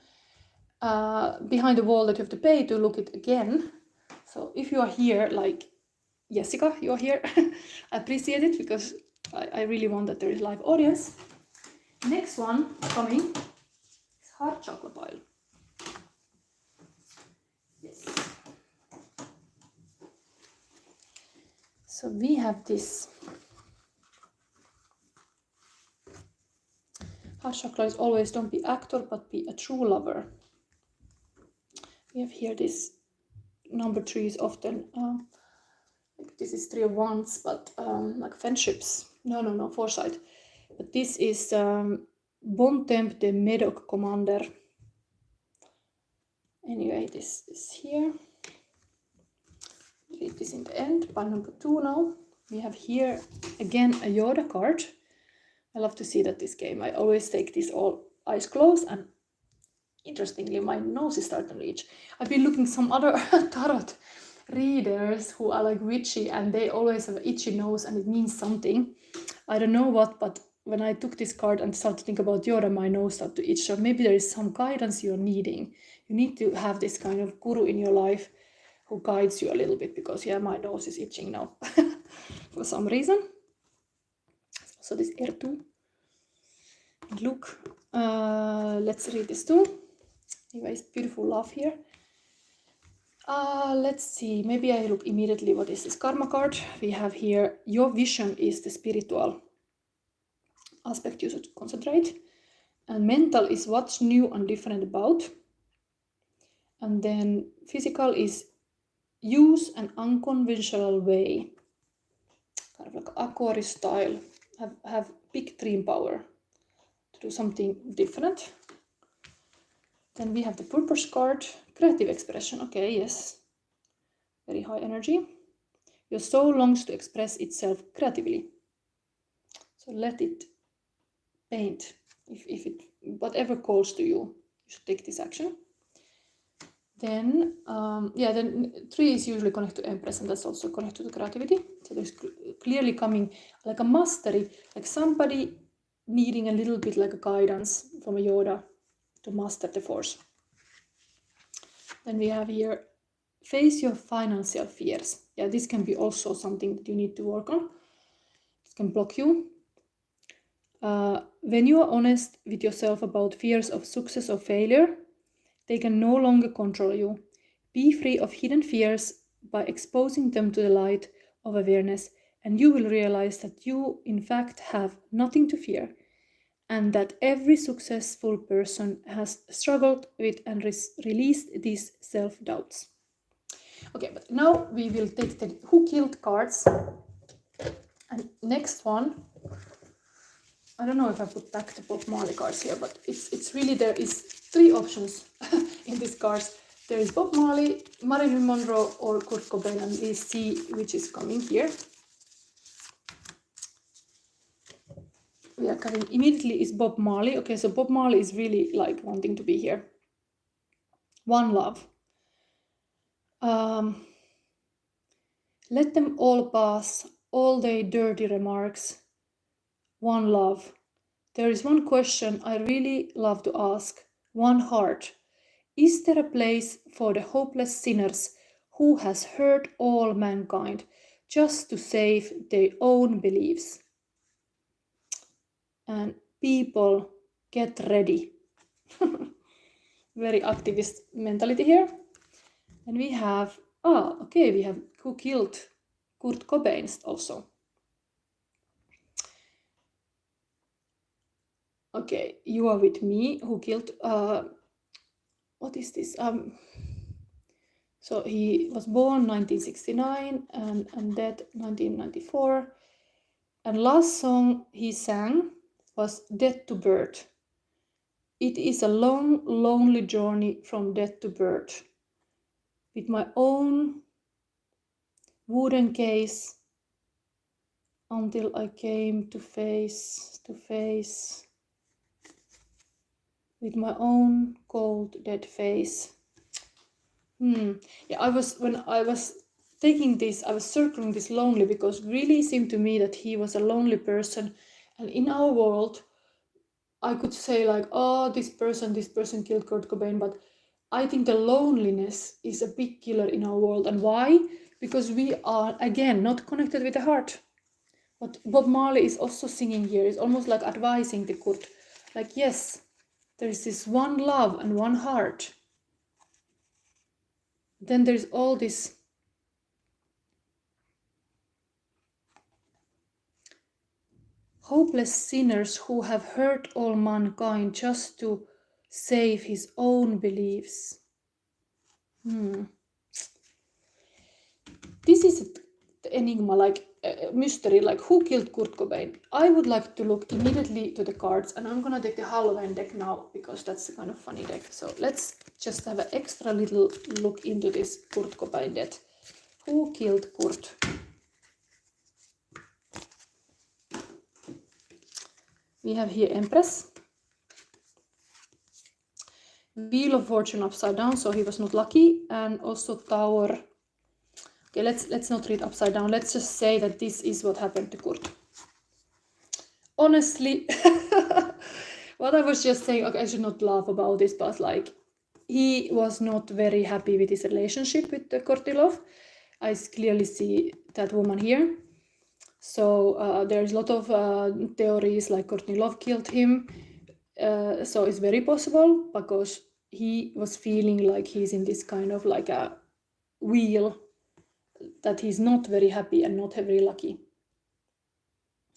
behind the wall that you have to pay to look it again. So if you are here, like Jessica, you're here, I appreciate it, because I really want that there is live audience. Next one coming is heart chakra pile. Yes. So we have this. Heart chakra is always don't be actor, but be a true lover. We have here this number 3 is often this is 3 of Wands, but like friendships. No, foresight. But this is Bontemp the Medoc Commander. Anyway, this is here. Read this in the end. Pile number 2 now. We have here again a Yoda card. I love to see that this game. I always take this all eyes closed and Interestingly, my nose is starting to itch. I've been looking some other tarot readers who are like witchy, and they always have an itchy nose, and it means something. I don't know what, but when I took this card and started to think about Yoda, my nose started to itch. So maybe there is some guidance you're needing. You need to have this kind of guru in your life who guides you a little bit, because yeah, my nose is itching now for some reason. So this R2. Look, let's read this too. Anyways, beautiful love here. Let's see, maybe I look immediately what is this karma card. We have here, your vision is the spiritual aspect you should concentrate. And mental is what's new and different about. And then physical is use an unconventional way. Kind of like Aquari style. Have big dream power to do something different. Then we have the purpose card, creative expression. Okay, yes. Very high energy. Your soul longs to express itself creatively. So let it paint. If it, whatever calls to you, you should take this action. Then, then 3 is usually connected to Empress, and that's also connected to creativity. So there's clearly coming like a mastery, like somebody needing a little bit like a guidance from a Yoda to master the force. Then we have here, face your financial fears. Yeah, this can be also something that you need to work on. It can block you. When you are honest with yourself about fears of success or failure, they can no longer control you. Be free of hidden fears by exposing them to the light of awareness, and you will realize that you, in fact, have nothing to fear, and that every successful person has struggled with and released these self-doubts. Okay, but now we will take the Who Killed cards. And next one, I don't know if I put back the Bob Marley cards here, but it's really, there is 3 options in these cards. There is Bob Marley, Marilyn Monroe, or Kurt Cobain, and we see which is coming here. We are coming immediately is Bob Marley. Okay, so Bob Marley is really like wanting to be here. One love. Let them all pass, all their dirty remarks. One love. There is one question I really love to ask. One heart. Is there a place for the hopeless sinners who has hurt all mankind just to save their own beliefs? And people, get ready. Very activist mentality here. And we have, we have Who Killed Kurt Cobain also. Okay, you are with me. Who killed, what is this? So he was born 1969 and dead 1994. And last song he sang was Death to Birth. It is a long, lonely journey from death to birth. With my own wooden case until I came to face with my own cold, dead face. Yeah, when I was taking this, I was circling this lonely, because it really seemed to me that he was a lonely person. And in our world, I could say like, oh, this person killed Kurt Cobain, but I think the loneliness is a big killer in our world. And why? Because we are, again, not connected with the heart. What Bob Marley is also singing here is almost like advising the Kurt. Like, yes, there is this one love and one heart. Then there's all this hopeless sinners who have hurt all mankind just to save his own beliefs. This is the enigma, like a mystery, like who killed Kurt Cobain? I would like to look immediately to the cards, and I'm gonna take the Halloween deck now, because that's a kind of funny deck. So let's just have an extra little look into this Kurt Cobain deck. Who killed Kurt? We have here Empress. Wheel of Fortune upside down, so he was not lucky, and also Tower. Okay, let's not read upside down. Let's just say that this is what happened to Kurt. Honestly, what I was just saying, okay, I should not laugh about this, but like, he was not very happy with his relationship with Kortilov. I clearly see that woman here. So there's a lot of theories like Kortilov killed him. So it's very possible because he was feeling like he's in this kind of like a wheel that he's not very happy and not very lucky.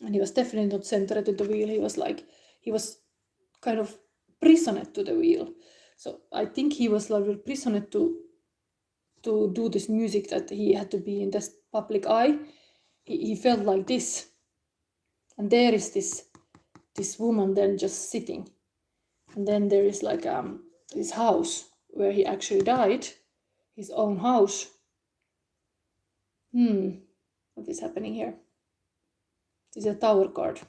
And he was definitely not centered to the wheel. He was kind of prisoner to the wheel. So I think he was like prisoner to do this music, that he had to be in this public eye. He felt like this. And there is this woman then just sitting. And then there is like his house where he actually died, his own house. What is happening here? This is a Tower card.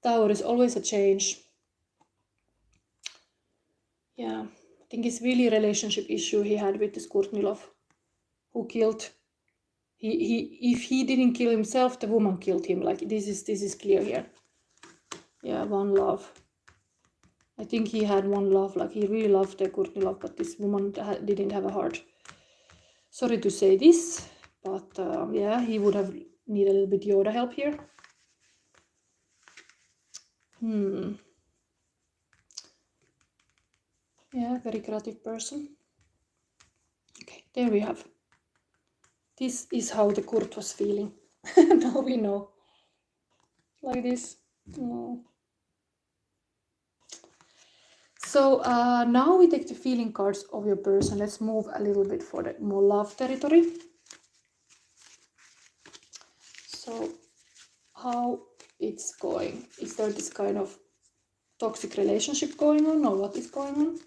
Tower is always a change. Yeah, I think it's really a relationship issue he had with this Kornilov, who killed. If he didn't kill himself, the woman killed him. Like this is clear here. Yeah, one love. I think he had one love, like he really loved the Kornilov, but this woman didn't have a heart. Sorry to say this, but yeah, he would have needed a little bit Yoda help here. Yeah, very creative person. Okay, there we have. This is how the Kurt was feeling. Now we know. Like this. Oh. So now we take the feeling cards of your person. Let's move a little bit for the more love territory. So how it's going? Is there this kind of toxic relationship going on, or what is going on?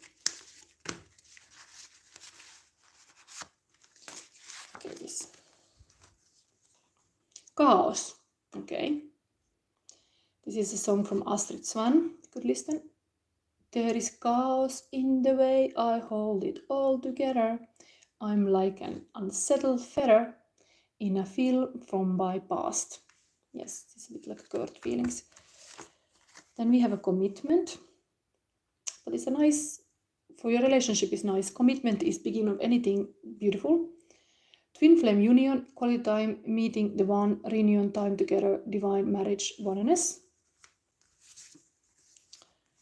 Okay, this. Chaos. Okay. This is a song from Astrid Swan. Good listen. There is chaos in the way I hold it all together. I'm like an unsettled feather in a film from my past. Yes, it's a bit like Kurt feelings. Then we have a commitment. But it's a nice, for your relationship is nice. Commitment is beginning of anything beautiful. Twin flame union, quality time, meeting the one, reunion time together, divine marriage, oneness.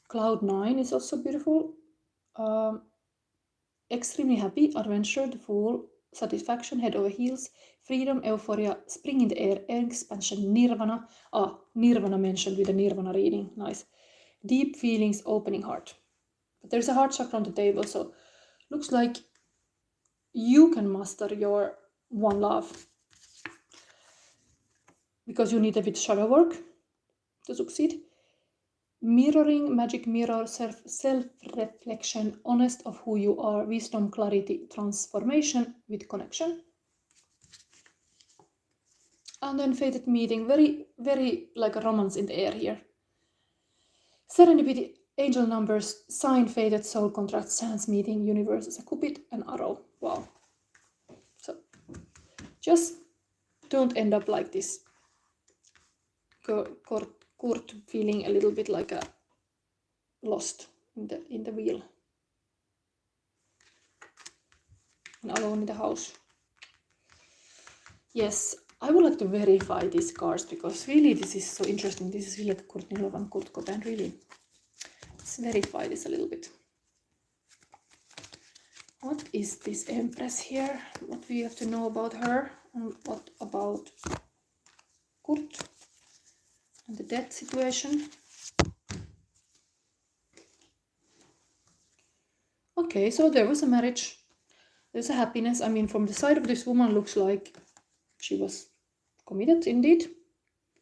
Cloud 9 is also beautiful. Extremely happy, adventure, the Fool, satisfaction, head over heels, freedom, euphoria, spring in the air expansion, nirvana. Nirvana mentioned with the nirvana reading. Nice. Deep feelings, opening heart. But there's a heart chakra on the table, so looks like you can master your one love. Because you need a bit shadow work to succeed. Mirroring, magic mirror, self-reflection, honest of who you are, wisdom, clarity, transformation with connection. And then fated meeting, very, very like a romance in the air here. Serendipity, angel numbers, sign, fated, soul contract, chance meeting, universe as a cupid, and arrow. Wow. So just don't end up like this. Kurt feeling a little bit like a lost in the wheel and alone in the house. Yes, I would like to verify these cards because really this is so interesting. This is really like Kornilov and Kurt Cobain, really. Let's verify this a little bit. What is this Empress here? What we have to know about her, and what about Kurt and the death situation? Okay, so there was a marriage. There's a happiness. I mean, from the side of this woman, looks like she was committed indeed.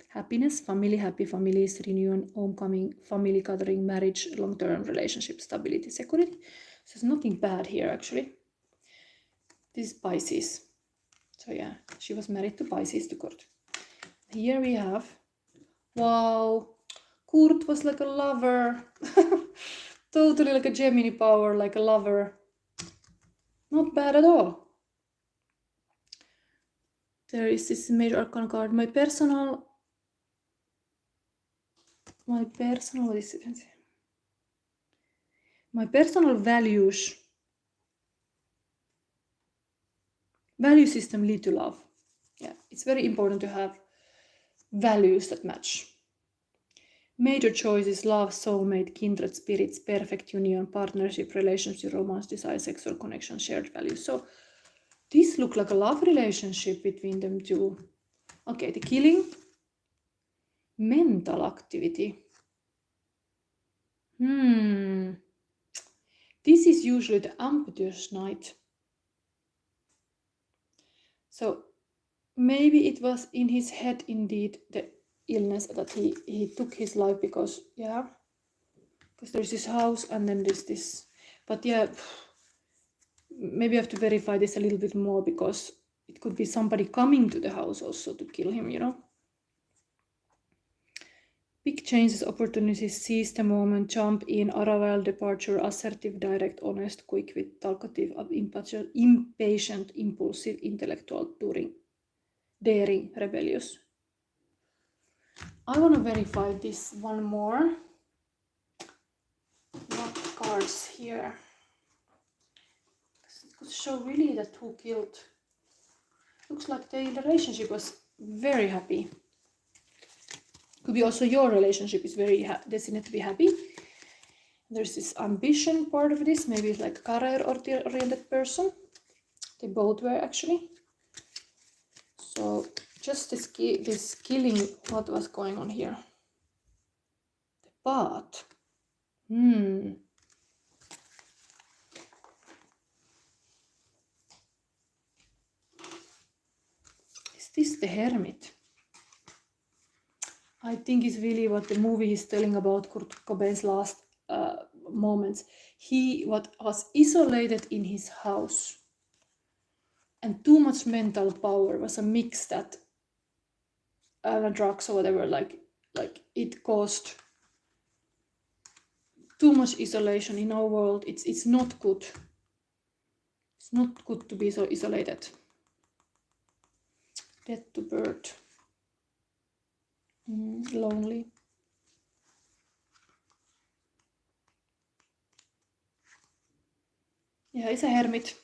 Happiness, family, happy families, reunion, homecoming, family gathering, marriage, long-term relationship, stability, security. So there's nothing bad here actually. This is Pisces. So yeah, she was married to Pisces, to Kurt. Here we have, wow, Kurt was like a lover. Totally like a Gemini power, like a lover. Not bad at all. There is this major arcana card. My personal, what is it? My personal value system lead to love. Yeah, it's very important to have values that match. Major choices: love, soulmate, kindred spirits, perfect union, partnership, relationship, romance, desire, sexual connection, shared values. So this looks like a love relationship between them two. Okay, the killing, mental activity. This is usually the ambitious knight. So maybe it was in his head indeed, the illness, that he took his life because, yeah, because there's this house and then there's this. But yeah, maybe I have to verify this a little bit more, because it could be somebody coming to the house also to kill him, you know. Big changes, opportunities, seize the moment, jump in, arrival, departure, assertive, direct, honest, quick-wit, talkative, impatient, impulsive, intellectual, daring, rebellious. I want to verify this one more. What cards here? It could show really that who killed. Looks like the relationship was very happy. Could be also your relationship is very destined to be happy. There's this ambition part of this. Maybe it's like career-oriented person. They both were actually. So just this killing, what was going on here? The path. Is this the hermit? I think it's really what the movie is telling about Kurt Cobain's last moments. He was isolated in his house, and too much mental power was a mix that drugs or whatever, like it caused too much isolation in our world. It's not good. It's not good to be so isolated. Death to birth. Lonely. Yeah, it's a hermit.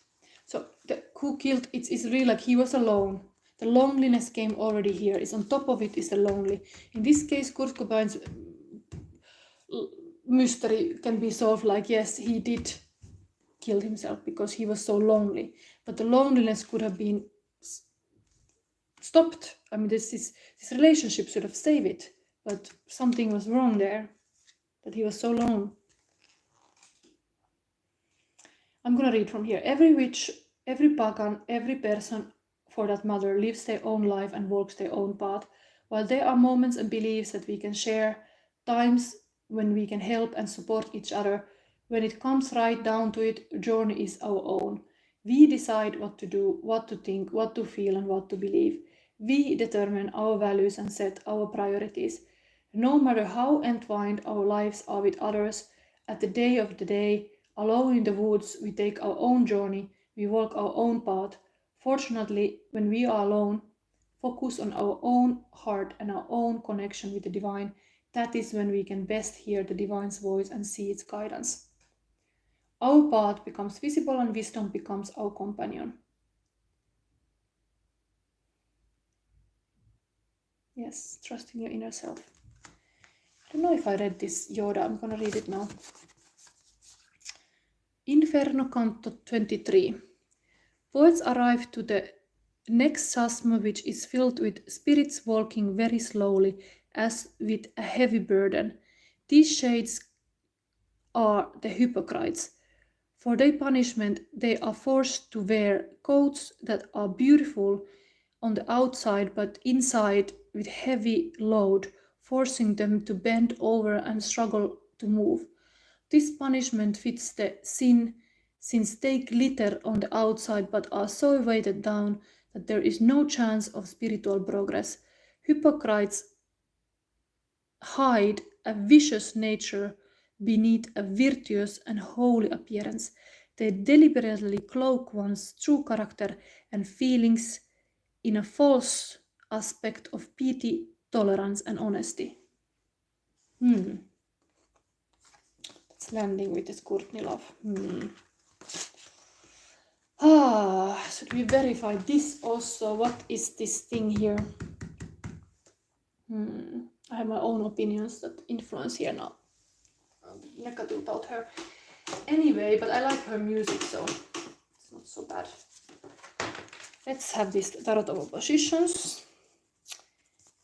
So the who killed, it's really like he was alone. The loneliness came already here. It's on top of it is the lonely. In this case, Kurt Cobain's mystery can be solved like, yes, he did kill himself because he was so lonely. But the loneliness could have been stopped. I mean, this relationship should have saved it, but something was wrong there, that he was so alone. I'm gonna read from here. Every witch, every pagan, every person for that matter lives their own life and walks their own path. While there are moments and beliefs that we can share, times when we can help and support each other, when it comes right down to it, the journey is our own. We decide what to do, what to think, what to feel, and what to believe. We determine our values and set our priorities. No matter how entwined our lives are with others, at the day of the day, alone in the woods, we take our own journey, we walk our own path. Fortunately, when we are alone, focus on our own heart and our own connection with the divine, that is when we can best hear the divine's voice and see its guidance. Our path becomes visible and wisdom becomes our companion. Yes, trusting your inner self. I don't know if I read this Yoda, I'm gonna read it now. Inferno Canto 23. Poets arrive to the next chasm, which is filled with spirits walking very slowly, as with a heavy burden. These shades are the hypocrites. For their punishment, they are forced to wear coats that are beautiful on the outside, but inside with heavy load, forcing them to bend over and struggle to move. This punishment fits the sin, since they glitter on the outside but are so weighted down that there is no chance of spiritual progress. Hypocrites hide a vicious nature beneath a virtuous and holy appearance. They deliberately cloak one's true character and feelings in a false aspect of pity, tolerance, and honesty. It's landing with this Courtney love. Should we verify this also? What is this thing here? I have my own opinions that influence here now. Negative about her. Anyway, but I like her music, so it's not so bad. Let's have this Tarot of Oppositions.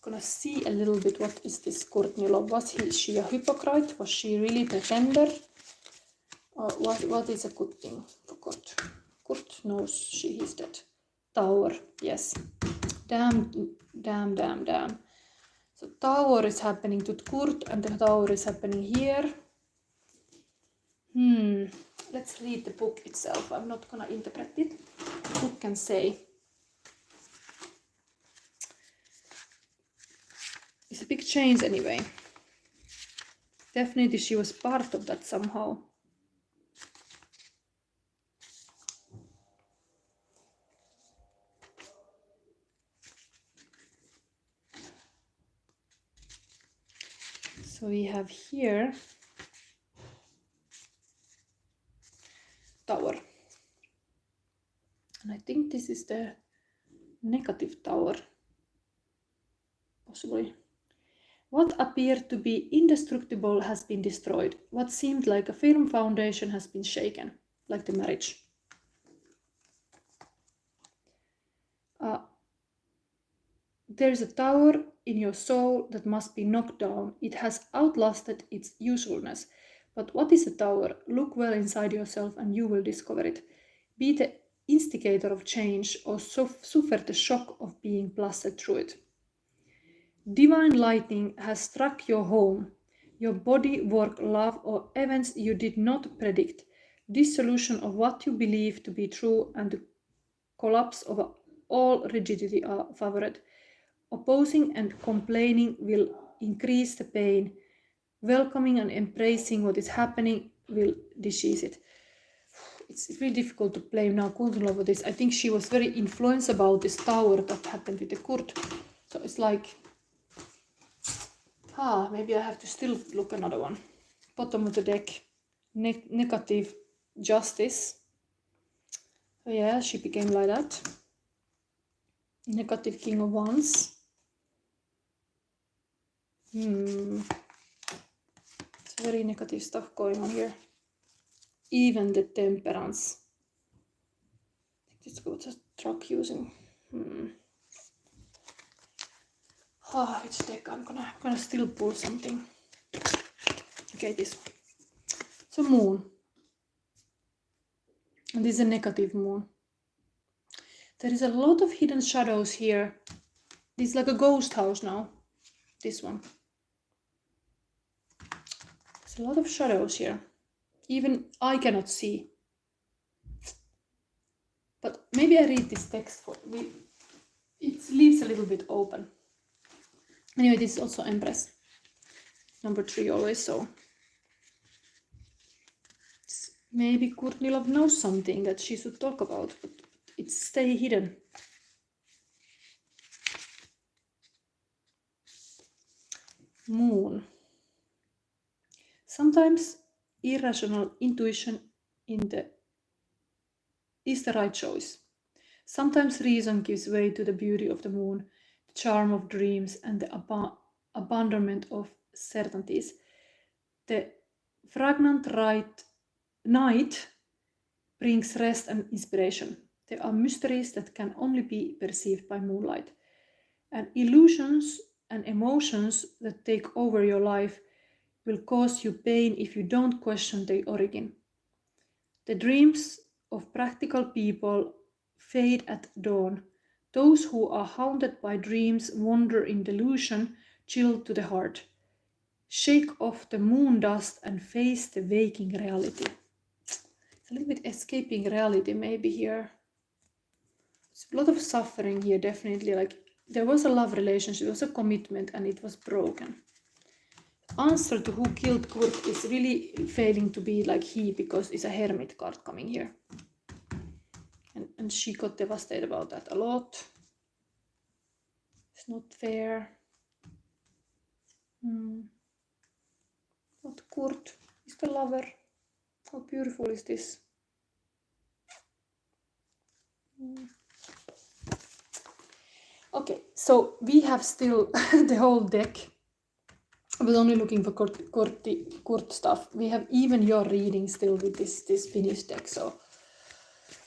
Gonna see a little bit what is this Courtney love. Was she a hypocrite? Was she really pretender? Or what is a good thing for Kurt? Kurt knows he's dead. Tower, yes. Damn. So Tower is happening to Kurt and the Tower is happening here. Let's read the book itself. I'm not gonna interpret it. The book can say. It's a big change anyway. Definitely she was part of that somehow. So we have here Tower. And I think this is the negative Tower. Possibly. What appeared to be indestructible has been destroyed. What seemed like a firm foundation has been shaken, like the marriage. There's a tower in your soul that must be knocked down. It has outlasted its usefulness. But what is a tower? Look well inside yourself and you will discover it. Be the instigator of change or suffer the shock of being blasted through it. Divine lightning has struck your home, your body, work, love, or events you did not predict. Dissolution of what you believe to be true and the collapse of all rigidity are favored. Opposing and complaining will increase the pain. Welcoming and embracing what is happening will decrease it. It's really difficult to blame now Courtney over this. I think she was very influenced about this Tower that happened with the Kurt. So it's like, maybe I have to still look another one. Bottom of the deck, negative Justice. So yeah, she became like that. Negative King of Wands. It's very negative stuff going on here. Even the Temperance. I think this was a truck using. Which deck? I'm gonna still pull something. Okay, this one. So Moon. And this is a negative Moon. There is a lot of hidden shadows here. This is like a ghost house now. This one. There's a lot of shadows here. Even I cannot see. But maybe I read this text for me. It leaves a little bit open. Anyway, this is also Empress. Number 3 always so. Maybe Courtney Love knows something that she should talk about, but it's stay hidden. Moon. Sometimes irrational intuition is the right choice. Sometimes reason gives way to the beauty of the moon, the charm of dreams, and the abandonment of certainties. The fragrant night brings rest and inspiration. There are mysteries that can only be perceived by moonlight, and illusions and emotions that take over your life will cause you pain if you don't question their origin. The dreams of practical people fade at dawn. Those who are haunted by dreams wander in delusion, chilled to the heart. Shake off the moon dust and face the waking reality. It's a little bit escaping reality maybe here. It's a lot of suffering here, definitely. Like there was a love relationship, there was a commitment, and it was broken. answer to who killed Kurt is really failing to be like he, because it's a hermit card coming here. And she got devastated about that a lot. It's not fair. But Kurt is the lover. How beautiful is this? Okay, so we have still the whole deck. I was only looking for Kurt stuff. We have even your reading still with this finished deck. So,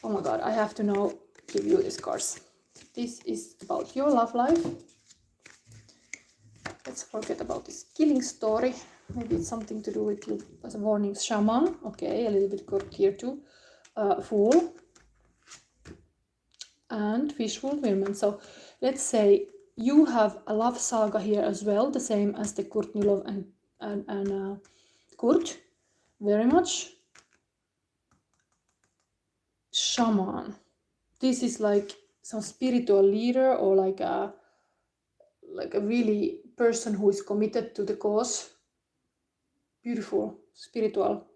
oh my god, I have to now give you these cards. This is about your love life. Let's forget about this killing story. Maybe it's something to do with you as a warning. Shaman. Okay, a little bit Kurt here too. Fool. And fish fulfillment. So let's say you have a love saga here as well, the same as the Kurtnilov and Kurt. Very much. Shaman. This is like some spiritual leader, or like a really person who is committed to the cause. Beautiful, spiritual,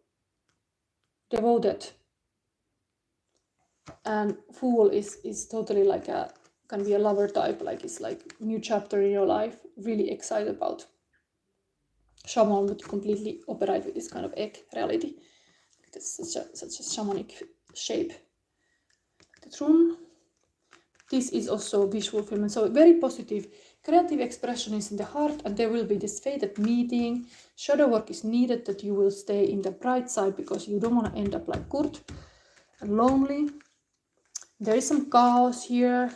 devoted. And Fool is totally like can be a lover type, like it's like new chapter in your life, really excited about. Shaman would completely operate with this kind of egg reality. That's such a shamanic shape. The Throne. This is also wish fulfillment, so very positive. Creative expression is in the heart, and there will be this fated meeting. Shadow work is needed, that you will stay in the bright side, because you don't want to end up like Kurt and lonely. There is some chaos here,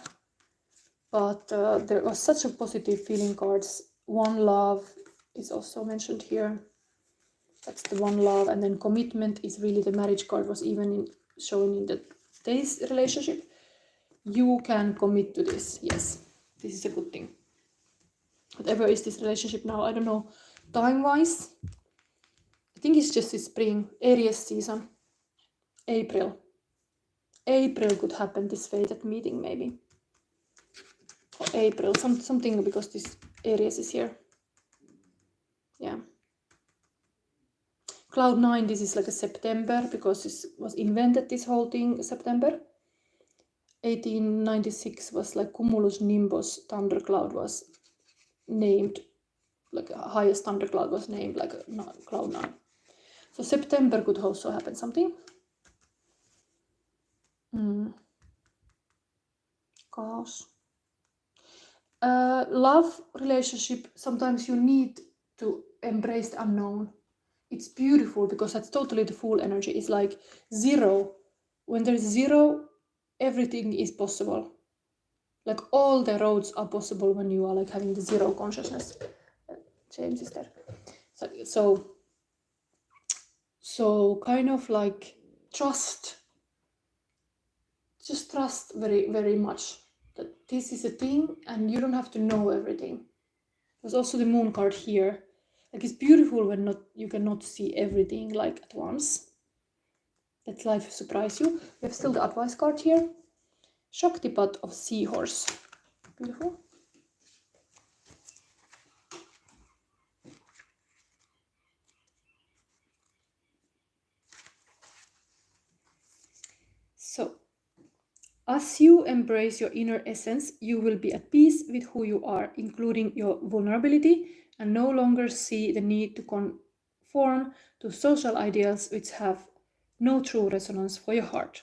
but there was such a positive feeling cards. One love is also mentioned here. That's the one love. And then commitment is really the marriage card was even showing in this relationship. You can commit to this. Yes, this is a good thing. Whatever is this relationship now, I don't know time-wise. I think it's just the spring, Aries season, April. April could happen, this fated meeting maybe. Or April, something, because this Aries is here. Yeah. Cloud 9, this is like a September, because this was invented, this whole thing, September. 1896 was like Cumulus Nimbus thundercloud was named, like a highest thundercloud was named like Cloud 9. So September could also happen something. Chaos. Love relationship, sometimes you need to embrace the unknown. It's beautiful, because that's totally the Fool energy. It's like zero. When there's zero, everything is possible. Like all the roads are possible when you are like having the zero consciousness. James is there. So kind of like trust. Just trust very, very much that this is a thing, and you don't have to know everything. There's also the Moon card here. Like, it's beautiful when you cannot see everything like at once. Let life surprise you. We have still the advice card here. Shaktipat of Seahorse. Beautiful. So, as you embrace your inner essence, you will be at peace with who you are, including your vulnerability, and no longer see the need to conform to social ideals which have no true resonance for your heart.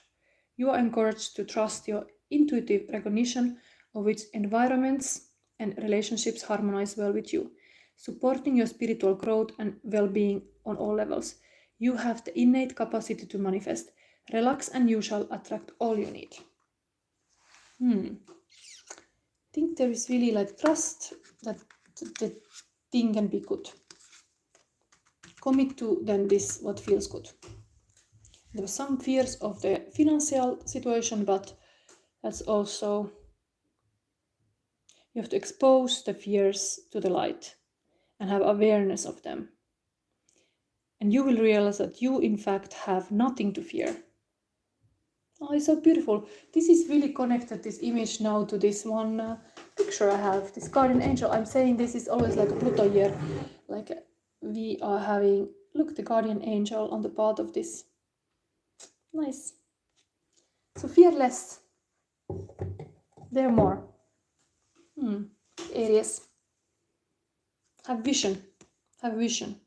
You are encouraged to trust your intuitive recognition of which environments and relationships harmonize well with you, supporting your spiritual growth and well-being on all levels. You have the innate capacity to manifest. Relax and you shall attract all you need. I think there is really like trust that the thing can be good. Commit to then this what feels good. There were some fears of the financial situation, but that's also, you have to expose the fears to the light and have awareness of them. And you will realize that you in fact have nothing to fear. Oh, it's so beautiful. This is really connected, this image now, to this one picture I have, this guardian angel. I'm saying this is always like a Pluto year, like we are having, look, the guardian angel on the part of this. Nice. So fearless. There are more. Aries. Have vision. Have vision.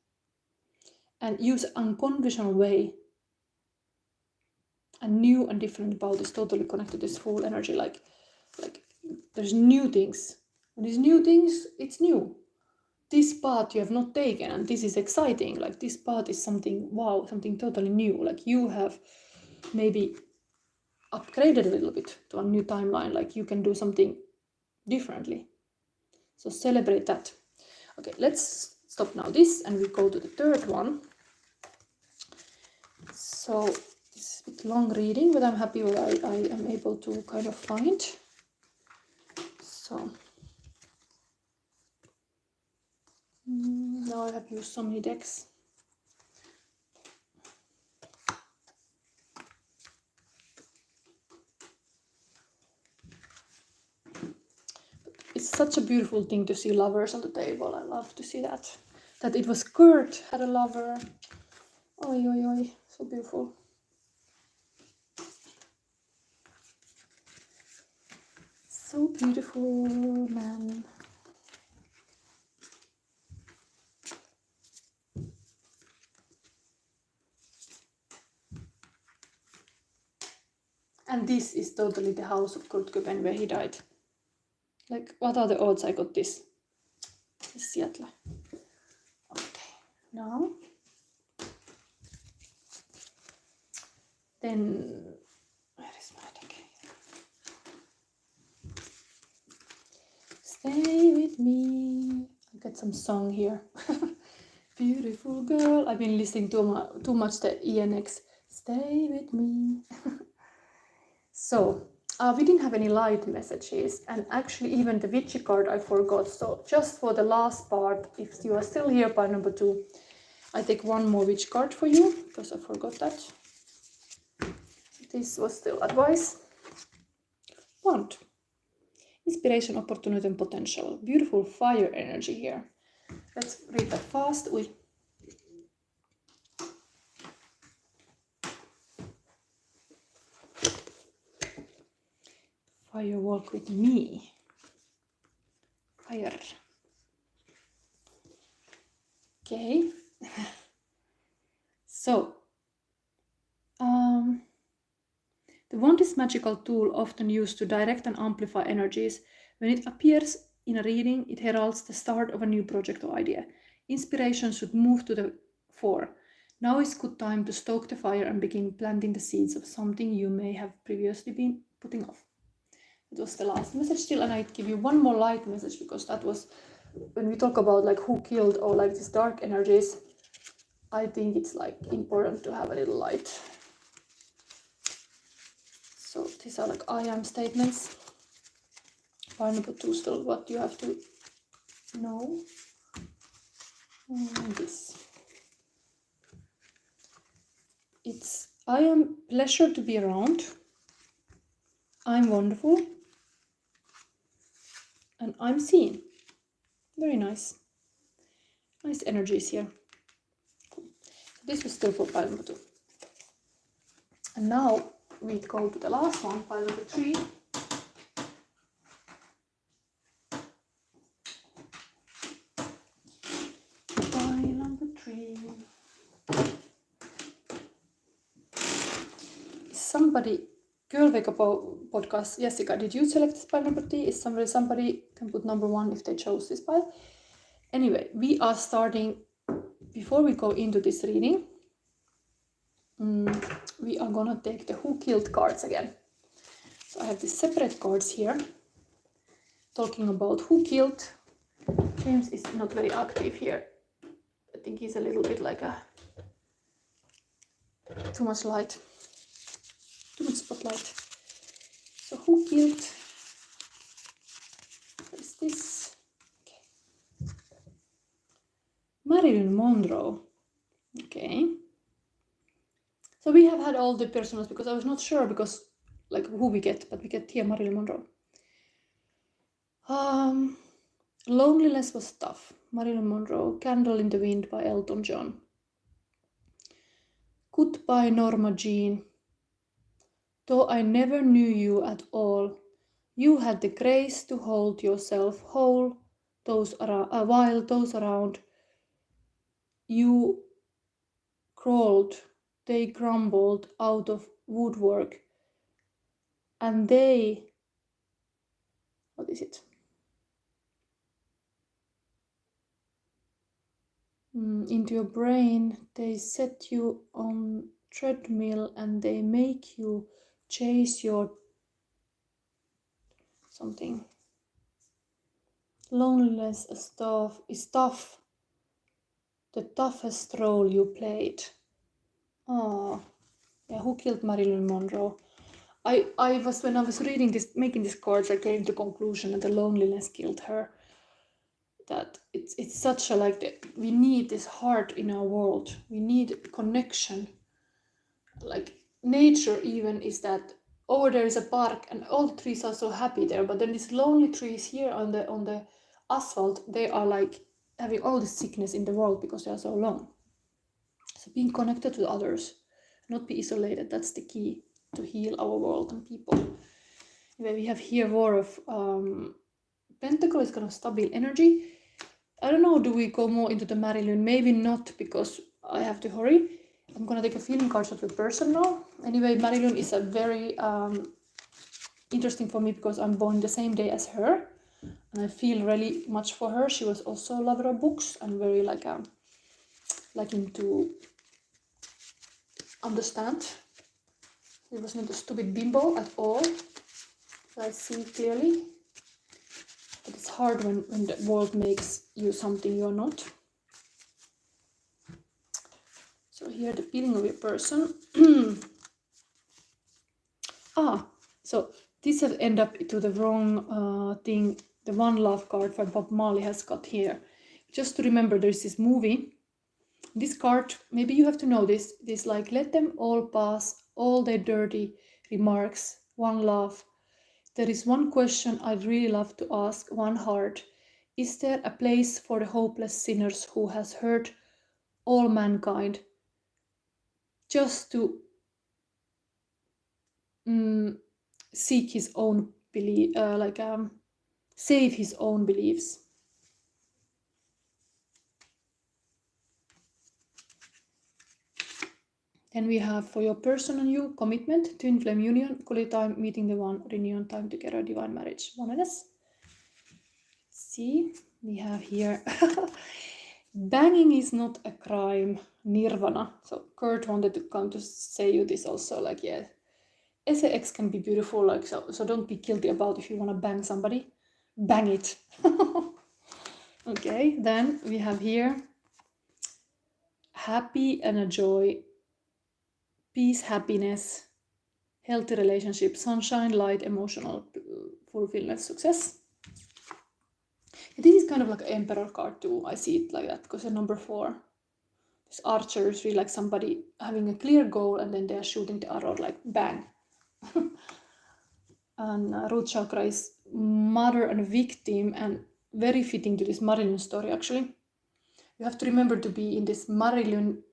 And use unconventional way. And new and different about is totally connected to this full energy. Like there's new things. When there's new things, it's new. This path you have not taken, and this is exciting. Like this path is something, wow, something totally new. Like you have maybe upgraded a little bit to a new timeline. Like you can do something differently. So celebrate that. Okay, let's stop now this and we go to the third one. So this is a bit long reading, but I'm happy what I am able to kind of find. So now I have used so many decks. It's such a beautiful thing to see lovers on the table. I love to see that. That it was Kurt had a lover. Oi, oi, oi. So beautiful. So beautiful, man. And this is totally the house of Kurt Cobain where he died. Like, what are the odds I got this? It's Seattle. Okay, now. Then, where is my deck? Stay with me. I'll get some song here. Beautiful girl. I've been listening too much to ENX. Stay with me. So, we didn't have any light messages, and actually even the witchy card I forgot. So just for the last part, if you are still here by number 2, I take one more witch card for you, because I forgot that. This was still advice. Wand. Inspiration, opportunity and potential. Beautiful fire energy here. Let's read that fast. Fire, walk with me. Fire. Okay. So, the wand is a magical tool often used to direct and amplify energies. When it appears in a reading, it heralds the start of a new project or idea. Inspiration should move to the fore. Now is good time to stoke the fire and begin planting the seeds of something you may have previously been putting off. It was the last message still, and I'd give you one more light message, because that was when we talk about like who killed or like these dark energies. I think it's like important to have a little light. So these are like I am statements. Part number 2 still what you have to know. And this. It's I am pleasure to be around. I'm wonderful. And I'm seen. Very nice. Nice energies here. Cool. So this was still for pile number 2. And now we go to the last one, pile number 3. Pile number 3. Somebody, Girl Wake Up podcast, Jessica, did you select this pile number 3? Is somebody can put number 1 if they chose this pile. Anyway, we are starting, before we go into this reading, we are gonna take the who killed cards again. So I have these separate cards here, talking about who killed. James is not very active here. I think he's a little bit like too much light. Too much spotlight. So who killed? What is this? Okay. Marilyn Monroe. Okay. So we have had all the personals, because I was not sure because like who we get, but we get here Marilyn Monroe. Loneliness was tough. Marilyn Monroe, Candle in the Wind by Elton John. Goodbye, Norma Jean. Though I never knew you at all, you had the grace to hold yourself whole while those around you crawled, they crumbled out of woodwork, and they, what is it? Into your brain, they set you on treadmill and they make you chase your something. Loneliness is tough. The toughest role you played. Oh, yeah, who killed Marilyn Monroe? I was, when I was reading this, making these cards, I came to the conclusion that the loneliness killed her. That it's such a, like, we need this heart in our world. We need connection. Like nature even is that, over there is a park and all the trees are so happy there, but then these lonely trees here on the asphalt, they are like having all the sickness in the world because they are so long. So being connected to others, not be isolated, that's the key to heal our world and people. Anyway, we have here War of Pentacle is kind of stable energy. I don't know, do we go more into the Marilyn? Maybe not, because I have to hurry. I'm gonna take a feeling card of the person now. Anyway, Marilyn is a very interesting for me because I'm born the same day as her, and I feel really much for her. She was also a lover of books and very like into understand. She wasn't a stupid bimbo at all. I see clearly. But it's hard when the world makes you something you're not. So here the feeling of your person. So this has ended up to the wrong thing. The One Love card for Bob Marley has got here. Just to remember, there's this movie. This card, maybe you have to know this like, let them all pass, all their dirty remarks, one love. There is one question I'd really love to ask, one heart. Is there a place for the hopeless sinners who has hurt all mankind, just to seek his own belief, save his own beliefs? Then we have for your person and you, commitment, twin flame union, quality time, meeting the one, reunion time together, divine marriage, oneness. See, we have here banging is not a crime, nirvana. So Kurt wanted to come to say you this also, like, yeah, sex can be beautiful, like, so don't be guilty about if you want to bang somebody, bang it. Okay, then we have here happy and a joy, peace, happiness, healthy relationship, sunshine, light, emotional fulfillment, success. This is kind of like an emperor card too. I see it like that because it's number 4. This archer is really like somebody having a clear goal and then they are shooting the arrow like bang. And root chakra is mother and victim, and very fitting to this Marilyn story actually. You have to remember to be in this Marilyn,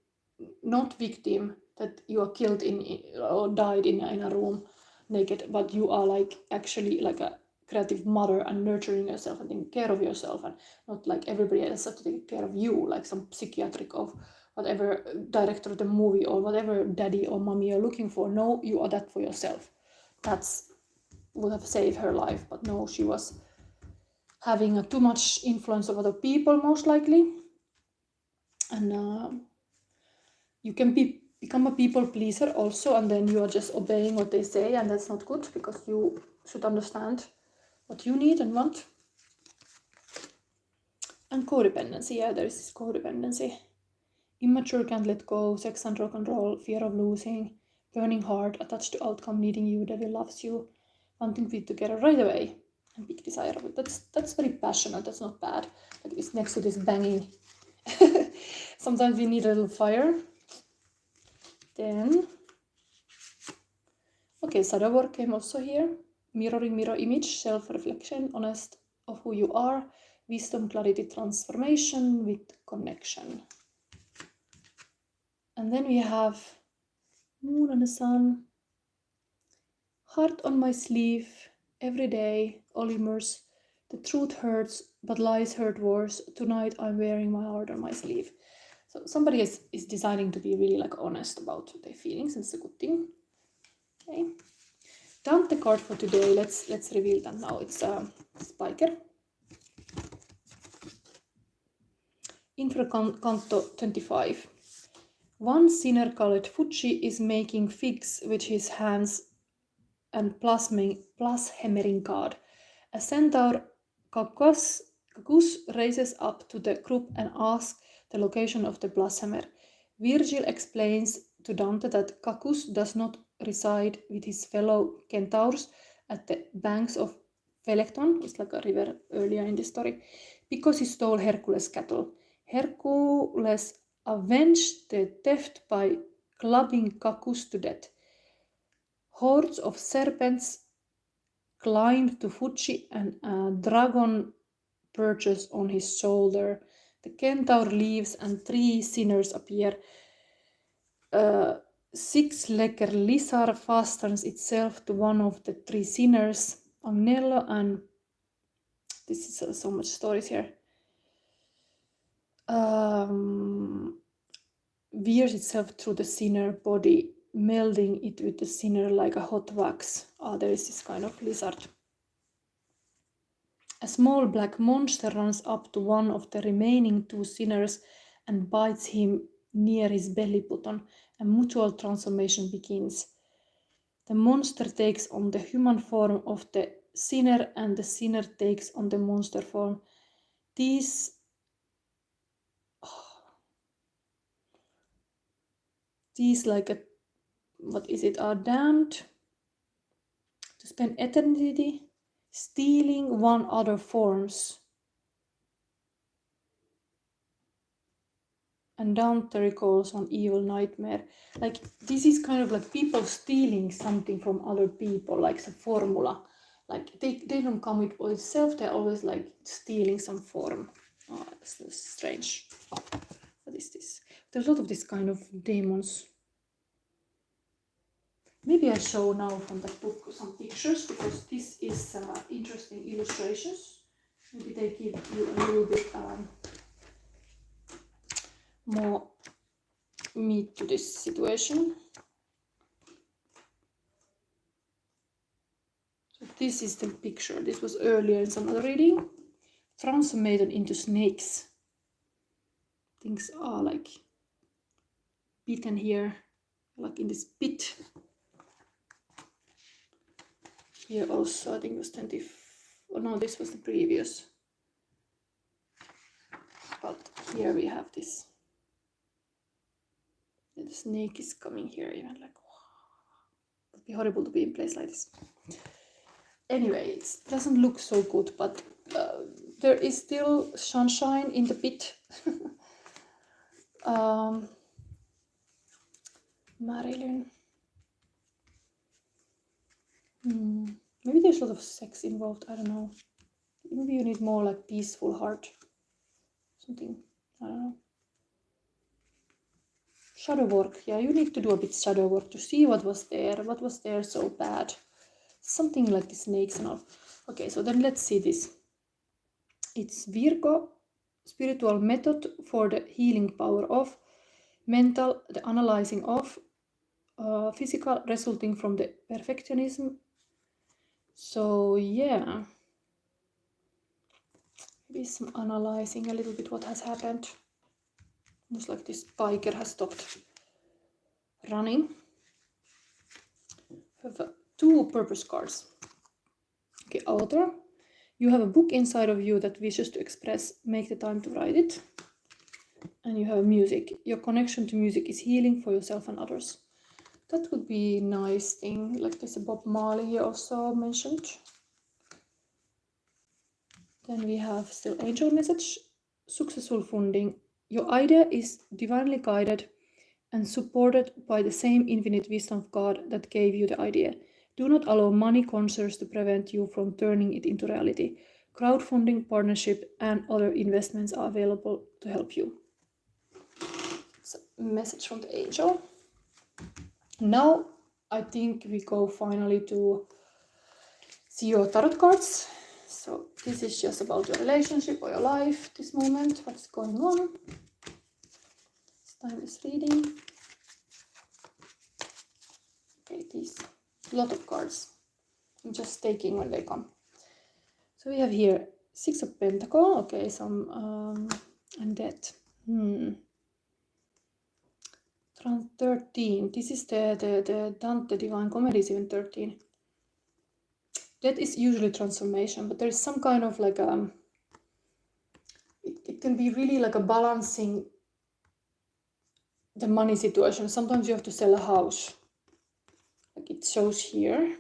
not victim, that you are killed in or died in a room naked, but you are like actually like a creative mother and nurturing yourself and taking care of yourself, and not like everybody else has to take care of you, like some psychiatric of whatever director of the movie or whatever daddy or mommy you're looking for. No, you are that for yourself. That's would have saved her life, but no, she was having too much influence of other people most likely, and you can become a people pleaser also, and then you are just obeying what they say, and that's not good because you should understand what you need and want. And codependency, yeah, there is this codependency. Immature, can't let go, sex and rock and roll, fear of losing, burning heart, attached to outcome, needing you, devil loves you, wanting to be together right away, and big desire of it. That's very passionate, that's not bad. Like it's next to this banging. Sometimes we need a little fire. Then, okay, shadow work came also here. Mirroring, mirror image, self-reflection, honest of who you are, wisdom, clarity, transformation with connection. And then we have moon and the sun. Heart on my sleeve, every day, Olimers. The truth hurts, but lies hurt worse. Tonight I'm wearing my heart on my sleeve. So somebody is deciding to be really like honest about their feelings, and it's a good thing. Okay. Dante card for today. Let's reveal them now. It's Spiker. Infra Canto 25. One sinner called Fucci is making figs with his hands and plus hammering card. A centaur Cacus races up to the group and asks the location of the Blashammer. Virgil explains to Dante that Cacus does not reside with his fellow centaurs at the banks of Phelecton, it's like a river earlier in the story, because he stole Hercules' cattle. Hercules avenged the theft by clubbing Cacus to death. Hordes of serpents climbed to Fucci and a dragon perches on his shoulder. The centaur leaves and 3 sinners appear. Six-legged lizard fastens itself to one of the 3 sinners, Agnello, and this is so much stories here. Wears itself through the sinner body, melding it with the sinner like a hot wax. There is this kind of lizard. A small black monster runs up to one of the remaining 2 sinners and bites him near his belly button. A mutual transformation begins. The monster takes on the human form of the sinner and the sinner takes on the monster form. These are damned to spend eternity stealing one other forms. And Dante recalls an evil nightmare. Like, this is kind of like people stealing something from other people, like some formula. Like, they don't come with itself, they're always like stealing some form. Oh, that's strange. What is this? There's a lot of this kind of demons. Maybe I show now from that book some pictures, because this is interesting illustrations. Maybe they give you a little bit more meat to this situation. So this is the picture. This was earlier in some other reading. Transformated into snakes. Things are like beaten here, like in this pit. Here also, I think it was 20. Oh no, this was the previous. But here we have this. And the snake is coming here, even like, wow. It would be horrible to be in a place like this. Anyway, it doesn't look so good, but there is still sunshine in the pit. Marilyn. Maybe there's a lot of sex involved, I don't know. Maybe you need more like peaceful heart. Something, I don't know. Shadow work, yeah, you need to do a bit shadow work to see what was there so bad. Something like the snakes and all. Okay, so then let's see this. It's Virgo, spiritual method for the healing power of, mental, the analyzing of, physical, resulting from the perfectionism. So yeah, maybe some analyzing a little bit what has happened. Almost like this biker has stopped running. I have 2 purpose cards. Okay, author. You have a book inside of you that wishes to express, make the time to write it. And you have music. Your connection to music is healing for yourself and others. That would be a nice thing. Like there's a Bob Marley here also mentioned. Then we have still angel message. Successful funding. Your idea is divinely guided and supported by the same infinite wisdom of God that gave you the idea. Do not allow money concerns to prevent you from turning it into reality. Crowdfunding, partnership, and other investments are available to help you. It's a message from the angel. Now, I think we go finally to see your tarot cards. So this is just about your relationship or your life, this moment, what's going on. It's timeless reading. Okay, these lot of cards. I'm just taking when they come. So we have here Six of Pentacles. Okay, some and that. 13. This is the Dante Divine Comedy is even 13. That is usually transformation, but there is some kind of like it can be really like a balancing the money situation. Sometimes you have to sell a house, like it shows here.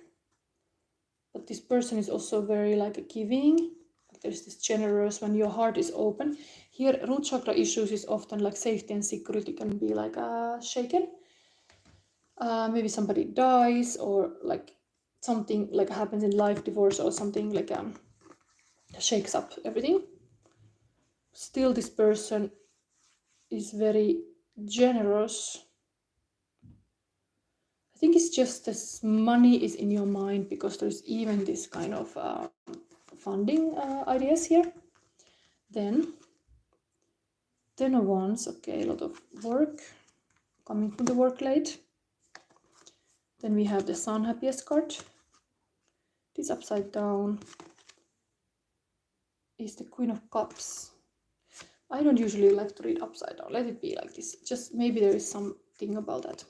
But this person is also very like giving. Like there's this generous when your heart is open. Here, root chakra issues is often like safety and security can be like shaken. Maybe somebody dies or like something like happens in life, divorce or something like shakes up everything. Still, this person is very generous. I think it's just this money is in your mind because there's even this kind of funding ideas here. Then 10 of Wands, okay, a lot of work coming from the work late. Then we have the Sun Happiest card. This upside down is the Queen of Cups. I don't usually like to read upside down. Let it be like this. Just maybe there is something about that.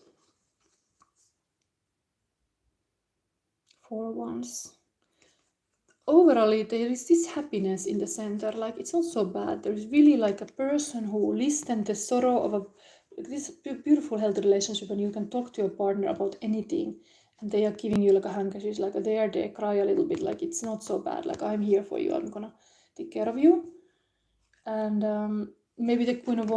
4 of Wands. Overall, there is this happiness in the center. Like it's not so bad. There's really like a person who listens the sorrow of this beautiful healthy relationship, and you can talk to your partner about anything, and they are giving you like a handkerchief, like they cry a little bit, like it's not so bad. Like I'm here for you. I'm gonna take care of you. And maybe the Queen of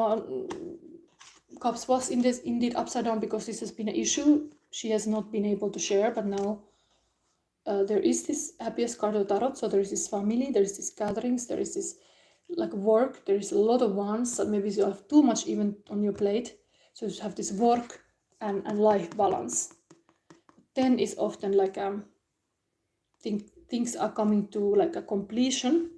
Cups was indeed upside down because this has been an issue. She has not been able to share, but now there is this Happiest card of Tarot. So there is this family, there is this gatherings, there is this like work, there is a lot of Wands. So maybe you have too much even on your plate. So you have this work and life balance. 10 is often like things are coming to like a completion.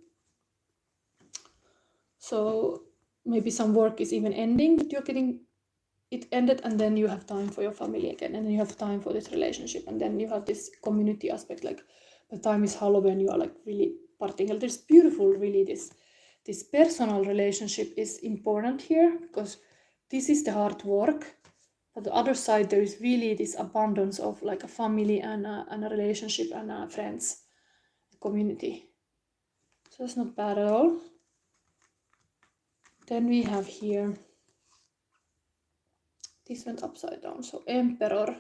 So maybe some work is even ending, but you're getting it ended, and then you have time for your family again, and then you have time for this relationship, and then you have this community aspect, like the time is hollow when you are like really partying. There's beautiful, really, this personal relationship is important here because this is the hard work. But the other side, there is really this abundance of like a family and a relationship and friends, a community. So that's not bad at all. Then we have here, this went upside down, so Emperor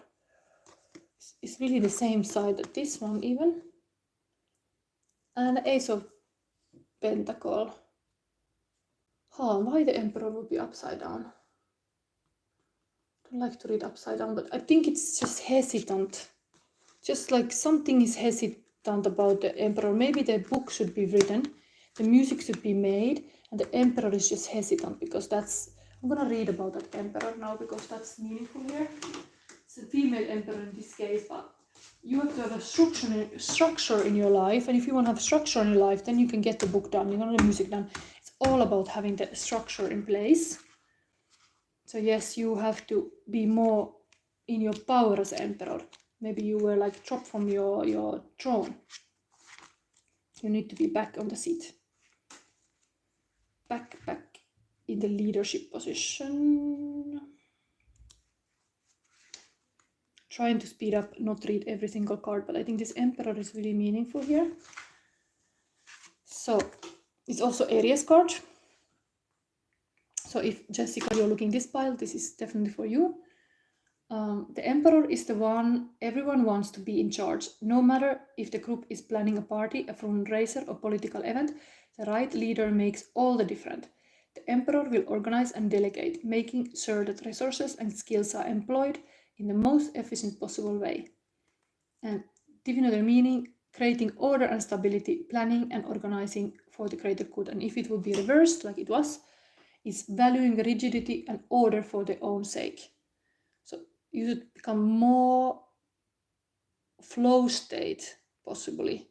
is really the same side as this one even. And Ace of Pentacle. Why the Emperor would be upside down? I don't like to read upside down, but I think it's just hesitant. Just like something is hesitant about the Emperor. Maybe the book should be written, the music should be made, and the Emperor is just hesitant because that's... I'm gonna read about that Emperor now because that's meaningful here. It's a female Emperor in this case, but you have to have a structure in your life, and if you want to have structure in your life, then you can get the book done, you want the music done. It's all about having the structure in place. So yes, you have to be more in your power as Emperor. Maybe you were like dropped from your throne. You need to be back on the seat. Back in the leadership position. Trying to speed up, not read every single card, but I think this Emperor is really meaningful here. So it's also Aries card. So if Jessica, you're looking this pile, this is definitely for you. The Emperor is the one everyone wants to be in charge. No matter if the group is planning a party, a fundraiser, or political event, the right leader makes all the difference. The Emperor will organize and delegate, making sure that resources and skills are employed in the most efficient possible way. And divine meaning, creating order and stability, planning and organizing for the greater good. And if it would be reversed, like it was, it's valuing rigidity and order for their own sake. So you should become more flow state, possibly,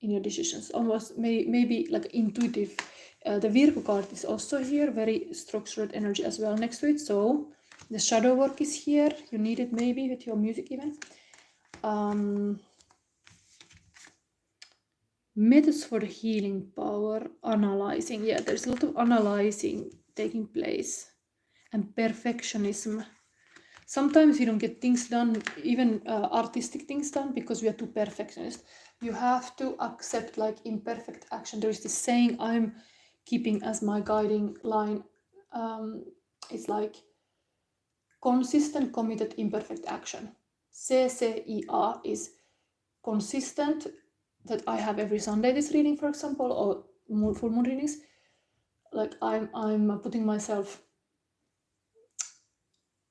in your decisions, almost maybe like intuitive. The Virgo card is also here, very structured energy as well next to it. So the shadow work is here. You need it maybe with your music even. Methods for the healing power, analyzing. Yeah, there's a lot of analyzing taking place. And perfectionism. Sometimes you don't get things done, even artistic things done, because we are too perfectionist. You have to accept like imperfect action. There is this saying I'm keeping as my guiding line. It's like consistent, committed, imperfect action. CCIA is consistent, that I have every Sunday this reading, for example, or full moon readings. Like I'm putting myself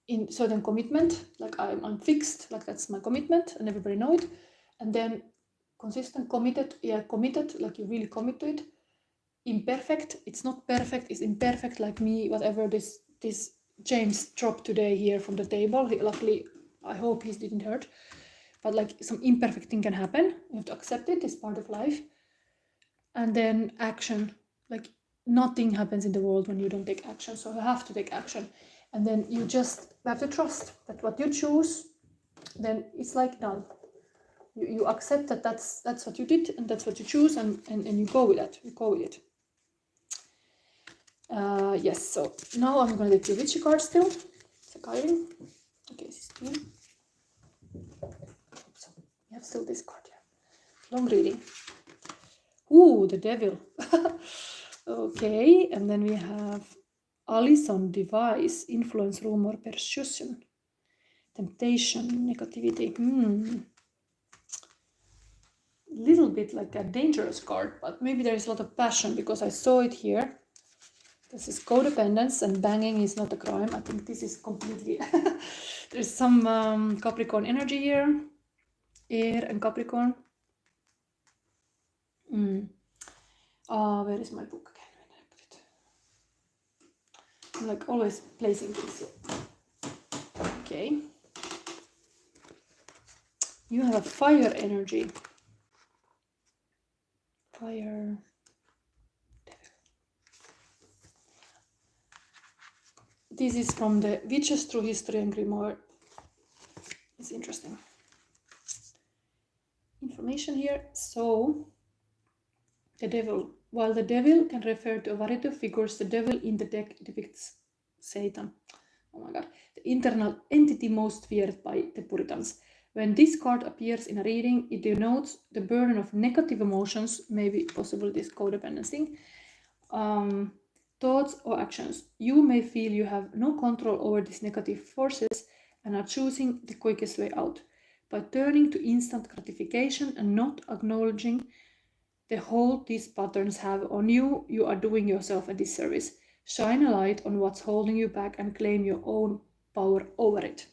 in certain commitment, like I'm fixed, like that's my commitment and everybody know it. And then consistent, committed, committed, like you really commit to it. Imperfect, it's not perfect, it's imperfect, like me, whatever this James dropped today here from the table. Luckily, I hope he didn't hurt, but like some imperfect thing can happen. You have to accept it, it's part of life. And then action, like nothing happens in the world when you don't take action, so you have to take action. And then you just have to trust that what you choose, then it's like done. You accept that that's what you did and that's what you choose, and you go with that. You go with it. Yes, so now I'm going to take the witchy card still. It's a guiding. Okay, this is 2. So we have still this card here. Long reading. Ooh, the devil. Okay, and then we have Alison, device, influence, rumor, persuasion, temptation, negativity. Little bit like a dangerous card, but maybe there is a lot of passion because I saw it here. This is codependence, and banging is not a crime. I think this is completely... There's some Capricorn energy here. Air and Capricorn. Where is my book again? When I put it? I'm like always placing things here. Okay. You have a fire energy. Fire. This is from the Witches Through History and Grimoire. It's interesting information here. So, the devil. While the devil can refer to a variety of figures, the devil in the deck depicts Satan. Oh my god. The internal entity most feared by the Puritans. When this card appears in a reading, it denotes the burden of negative emotions, maybe possibly this codependency, thoughts or actions. You may feel you have no control over these negative forces and are choosing the quickest way out. By turning to instant gratification and not acknowledging the hold these patterns have on you, you are doing yourself a disservice. Shine a light on what's holding you back and claim your own power over it.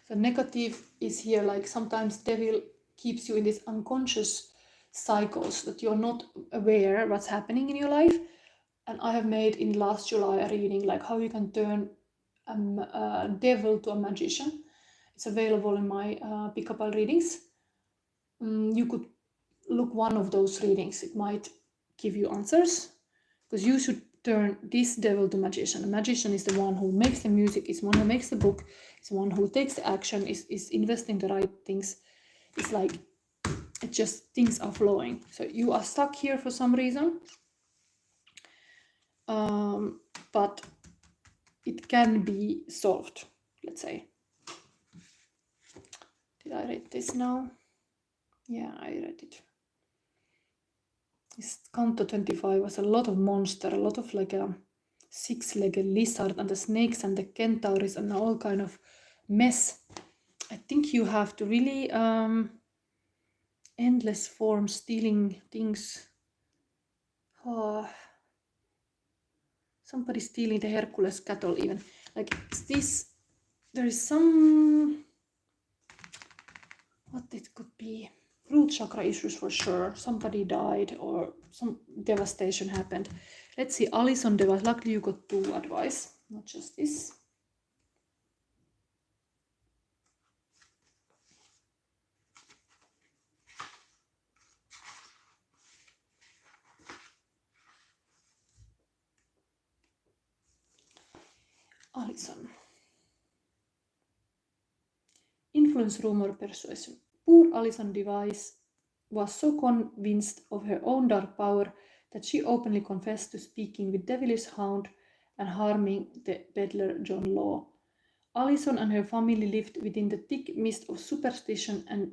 So negative is here, like sometimes devil keeps you in these unconscious cycles that you're not aware what's happening in your life. And I have made in last July a reading like how you can turn a devil to a magician. It's available in my pickpile readings. You could look one of those readings. It might give you answers, because you should turn this devil to magician. A magician is the one who makes the music, is one who makes the book, is one who takes the action, is investing the right things. It's like, it just, things are flowing. So you are stuck here for some reason, but it can be solved, let's say. Did I read this now? Yeah, I read it. This Canto 25 was a lot of monster, a lot of like a 6-legged lizard and the snakes and the centauries and all kind of mess. I think you have to really endless form stealing things. Oh, somebody stealing the Hercules cattle even. Like this, there is some, what it could be. root chakra issues for sure. Somebody died or some devastation happened. Let's see, Alison device. Luckily you got 2 advice, not just this. Alison. Influence, rumor, persuasion. Poor Alison device was so convinced of her own dark power that she openly confessed to speaking with devilish hound and harming the peddler John Law. Alison and her family lived within the thick mist of superstition and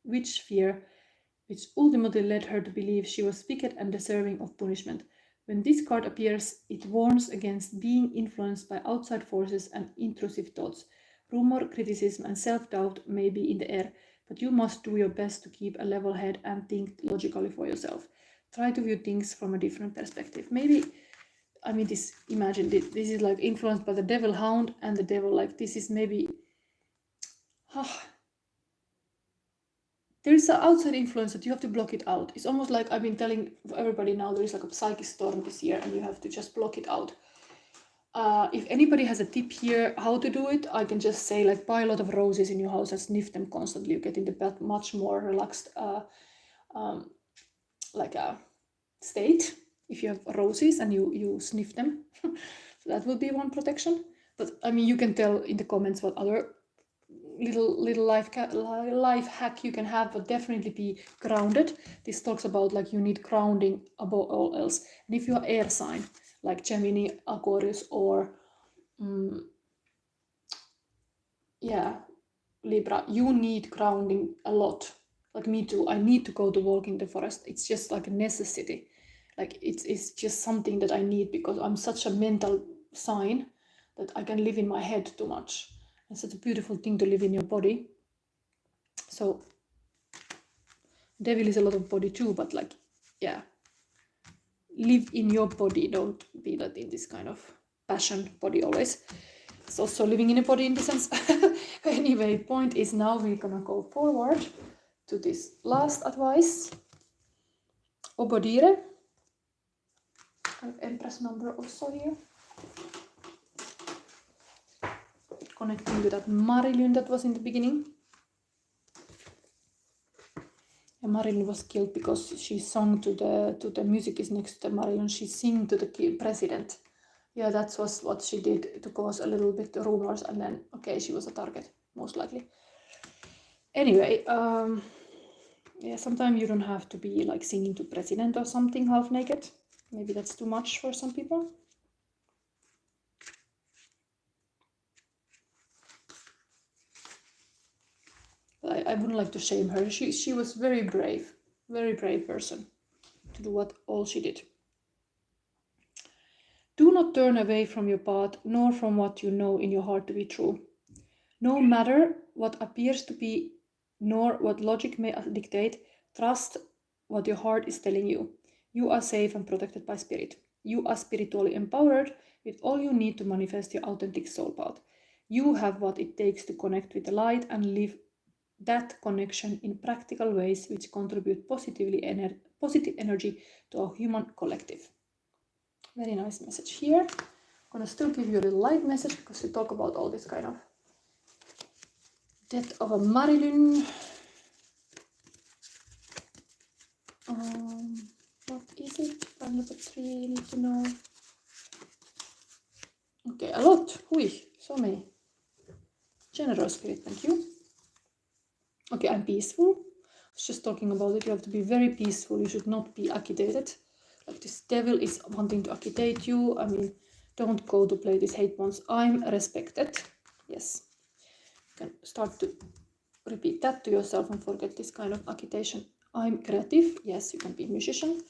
witch fear, which ultimately led her to believe she was wicked and deserving of punishment. When this card appears, it warns against being influenced by outside forces and intrusive thoughts. Rumor, criticism, and self-doubt may be in the air, but you must do your best to keep a level head and think logically for yourself. Try to view things from a different perspective. Maybe, I mean, imagine this is like influenced by the devil hound and the devil, like this is maybe, there is an outside influence that you have to block it out. It's almost like I've been telling everybody now, there is like a psychic storm this year and you have to just block it out. If anybody has a tip here how to do it, I can just say like buy a lot of roses in your house and sniff them constantly. You get into that much more relaxed like a state if you have roses and you sniff them. So that will be one protection. But I mean, you can tell in the comments what other little life hack you can have, but definitely be grounded. This talks about like you need grounding above all else. And if you are air sign like Gemini, Aquarius, or Libra, you need grounding a lot. Like me too, I need to go to walk in the forest. It's just like a necessity. Like it's just something that I need because I'm such a mental sign that I can live in my head too much. It's such a beautiful thing to live in your body. So devil is a lot of body too, but like, yeah, live in your body. Don't be that in this kind of passion body always. It's also living in a body in the sense. Anyway, point is now we're gonna go forward to this last advice. Obodire. I have Empress number also here. Connecting to that Marilyn that was in the beginning. And Marilyn was killed because she sung to the music is next to the Marilyn. She sang to the president. Yeah, that was what she did to cause a little bit of rumors, and then okay, she was a target most likely. Anyway, yeah, sometimes you don't have to be like singing to president or something half naked. Maybe that's too much for some people. I wouldn't like to shame her. She was very brave person to do all she did. Do not turn away from your path, nor from what you know in your heart to be true. No matter what appears to be, nor what logic may dictate, trust what your heart is telling you. You are safe and protected by spirit. You are spiritually empowered with all you need to manifest your authentic soul path. You have what it takes to connect with the light and live that connection in practical ways which contribute positive energy to our human collective. Very nice message here. I'm gonna still give you a little light message because we talk about all this kind of death of a Marilyn. What is it? I'm number 3, need to know. Okay, a lot. Hui, so many. Generous spirit, thank you. Okay, I'm peaceful. I was just talking about it. You have to be very peaceful. You should not be agitated. Like this devil is wanting to agitate you. I mean, don't go to play these hate ones. I'm respected. Yes. You can start to repeat that to yourself and forget this kind of agitation. I'm creative. Yes, you can be a musician.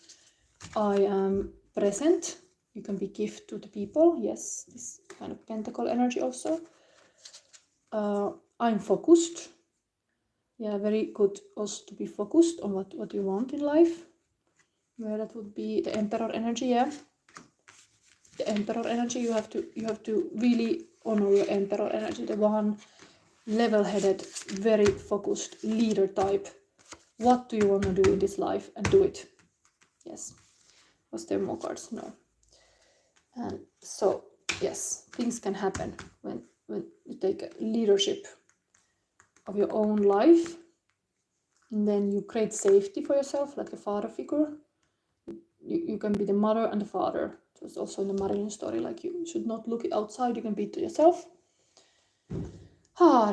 I am present. You can be gift to the people. Yes, this kind of pentacle energy also. I'm focused. Yeah, very good also to be focused on what you want in life. Where that would be the Emperor energy, yeah. The Emperor energy, you have to really honor your Emperor energy, the one level-headed, very focused leader type What do you want to do in this life, and do it. Yes. Was there more cards? No. And so yes, things can happen when you take leadership of your own life, and then you create safety for yourself, like a father figure. You can be the mother and the father. So it's also in the Marilyn story, like you should not look outside, you can be to yourself.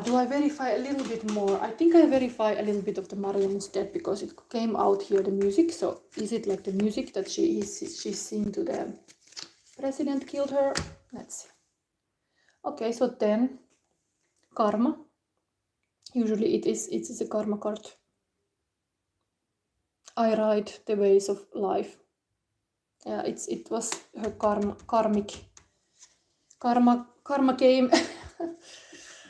Do I verify a little bit more? I think I verify a little bit of the Marilyn instead, because it came out here, the music. So is it like the music that she's singing to the president killed her? Let's see. Okay, so then karma. Usually it is a karma card. I ride the ways of life. Yeah, it was her karma came.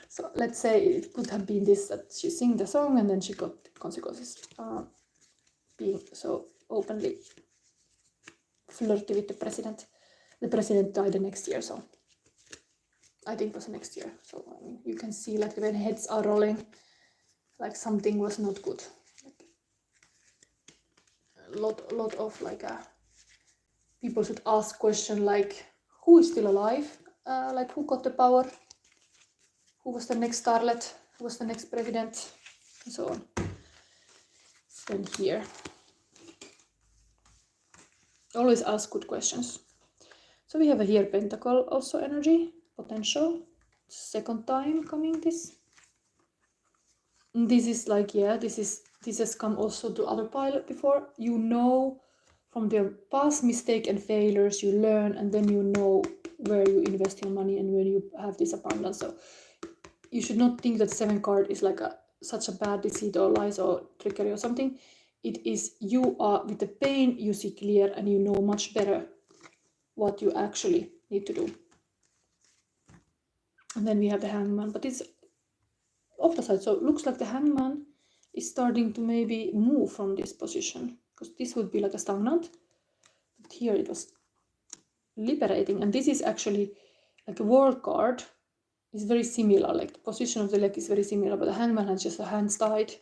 So let's say it could have been this, that she sang the song and then she got consequences, being so openly flirty with the president. The president died the next year, so I think it was next year. So I mean, you can see like when heads are rolling, like something was not good. Like, a lot of like people should ask question like, who is still alive? Like who got the power? Who was the next starlet? Who was the next president? And so on. Then here. Always ask good questions. So we have a here pentacle also energy, potential. Second time coming this. And this is like, yeah, this has come also to other pile before. You know from their past mistake and failures, you learn, and then you know where you invest your money and where you have this abundance. So you should not think that 7 card is like such a bad deceit or lies or trickery or something. It is, you are with the pain, you see clear and you know much better what you actually need to do. And then we have the hangman, but it's opposite. So it looks like the hangman is starting to maybe move from this position, because this would be like a stagnant. But here it was liberating, and this is actually like a world card. Is very similar, like the position of the leg is very similar, but the hangman has just the hands tied.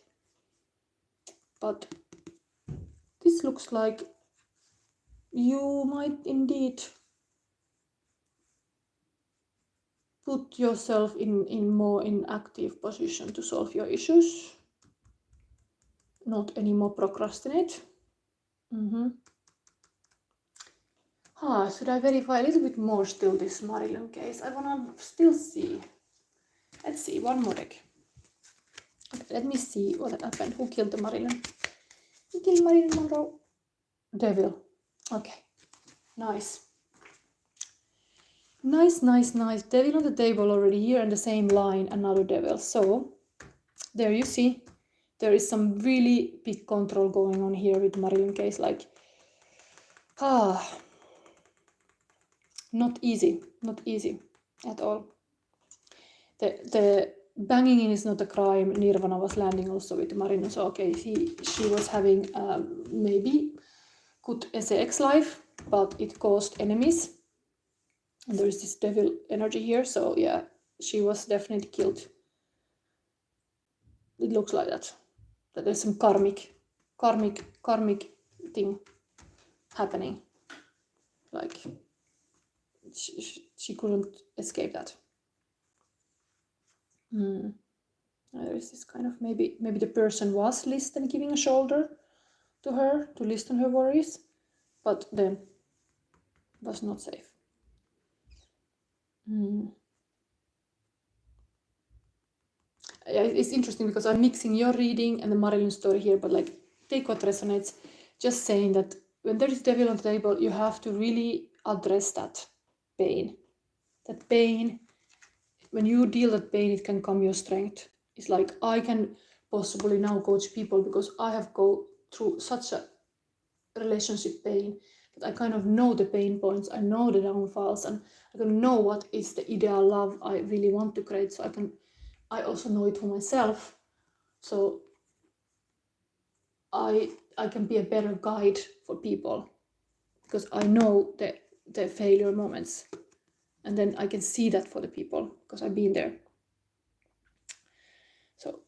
But this looks like you might indeed put yourself in more in active position to solve your issues, not anymore procrastinate. Should I verify a little bit more still this Marilyn case? I wanna still see. Let's see, one more deck. Okay, let me see what happened. Who killed the Marilyn? Who killed Marilyn Monroe? Devil. Okay, nice. Nice. Devil on the table already here, and the same line, another devil. So there you see, there is some really big control going on here with Marilyn case. Like, not easy at all. The banging in is not a crime. Nirvana was landing also with Marilyn. So okay, she was having maybe good sex life, but it caused enemies. And there is this devil energy here, so yeah, she was definitely killed. It looks like that there's some karmic thing happening. Like she couldn't escape that. There is this kind of maybe the person was listening, giving a shoulder to her to listen her worries, but then was not safe. It's interesting because I'm mixing your reading and the Marilyn story here, but like take what resonates. Just saying that when there is devil on the table, you have to really address that pain. That pain, when you deal that pain, it can come your strength. It's like I can possibly now coach people because I have go through such a relationship pain that I kind of know the pain points, I know the downfalls, and I can know what is the ideal love I really want to create. So I also know it for myself. So I can be a better guide for people because I know the failure moments, and then I can see that for the people because I've been there. So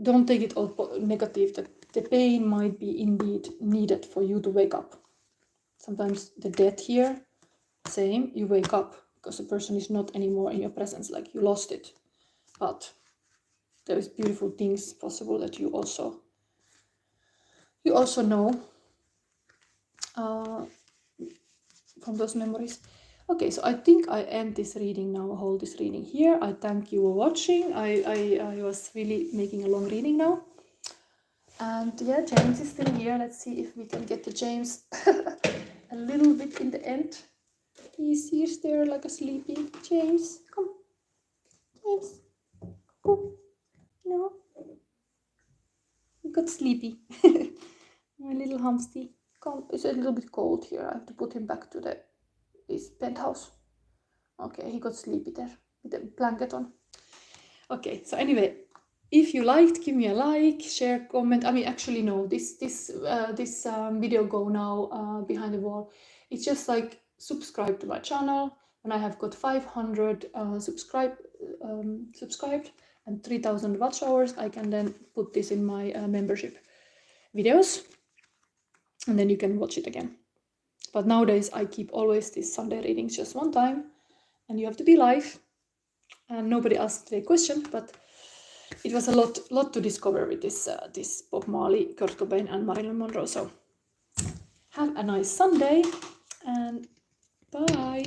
don't take it all negative, that the pain might be indeed needed for you to wake up. Sometimes the death here, same, you wake up because the person is not anymore in your presence, like you lost it. But there is beautiful things possible that you also know from those memories. Okay, so I think I end this reading now, hold this reading here. I thank you for watching. I was really making a long reading now. And yeah, James is still here. Let's see if we can get to James a little bit in the end. He's there like a sleepy. James, come. James, come. No. He got sleepy. My little hamsty. Come. It's a little bit cold here. I have to put him back to his penthouse. Okay, he got sleepy there with the blanket on. Okay, so anyway, if you liked, give me a like, share, comment. I mean, actually, no, this video go now behind the wall. It's just like subscribe to my channel. When I have got 500 subscribed and 3,000 watch hours, I can then put this in my membership videos, and then you can watch it again. But nowadays, I keep always these Sunday readings just one time, and you have to be live. And nobody asked a question, but it was a lot to discover with this Bob Marley, Kurt Cobain, and Marilyn Monroe. So have a nice Sunday, and bye.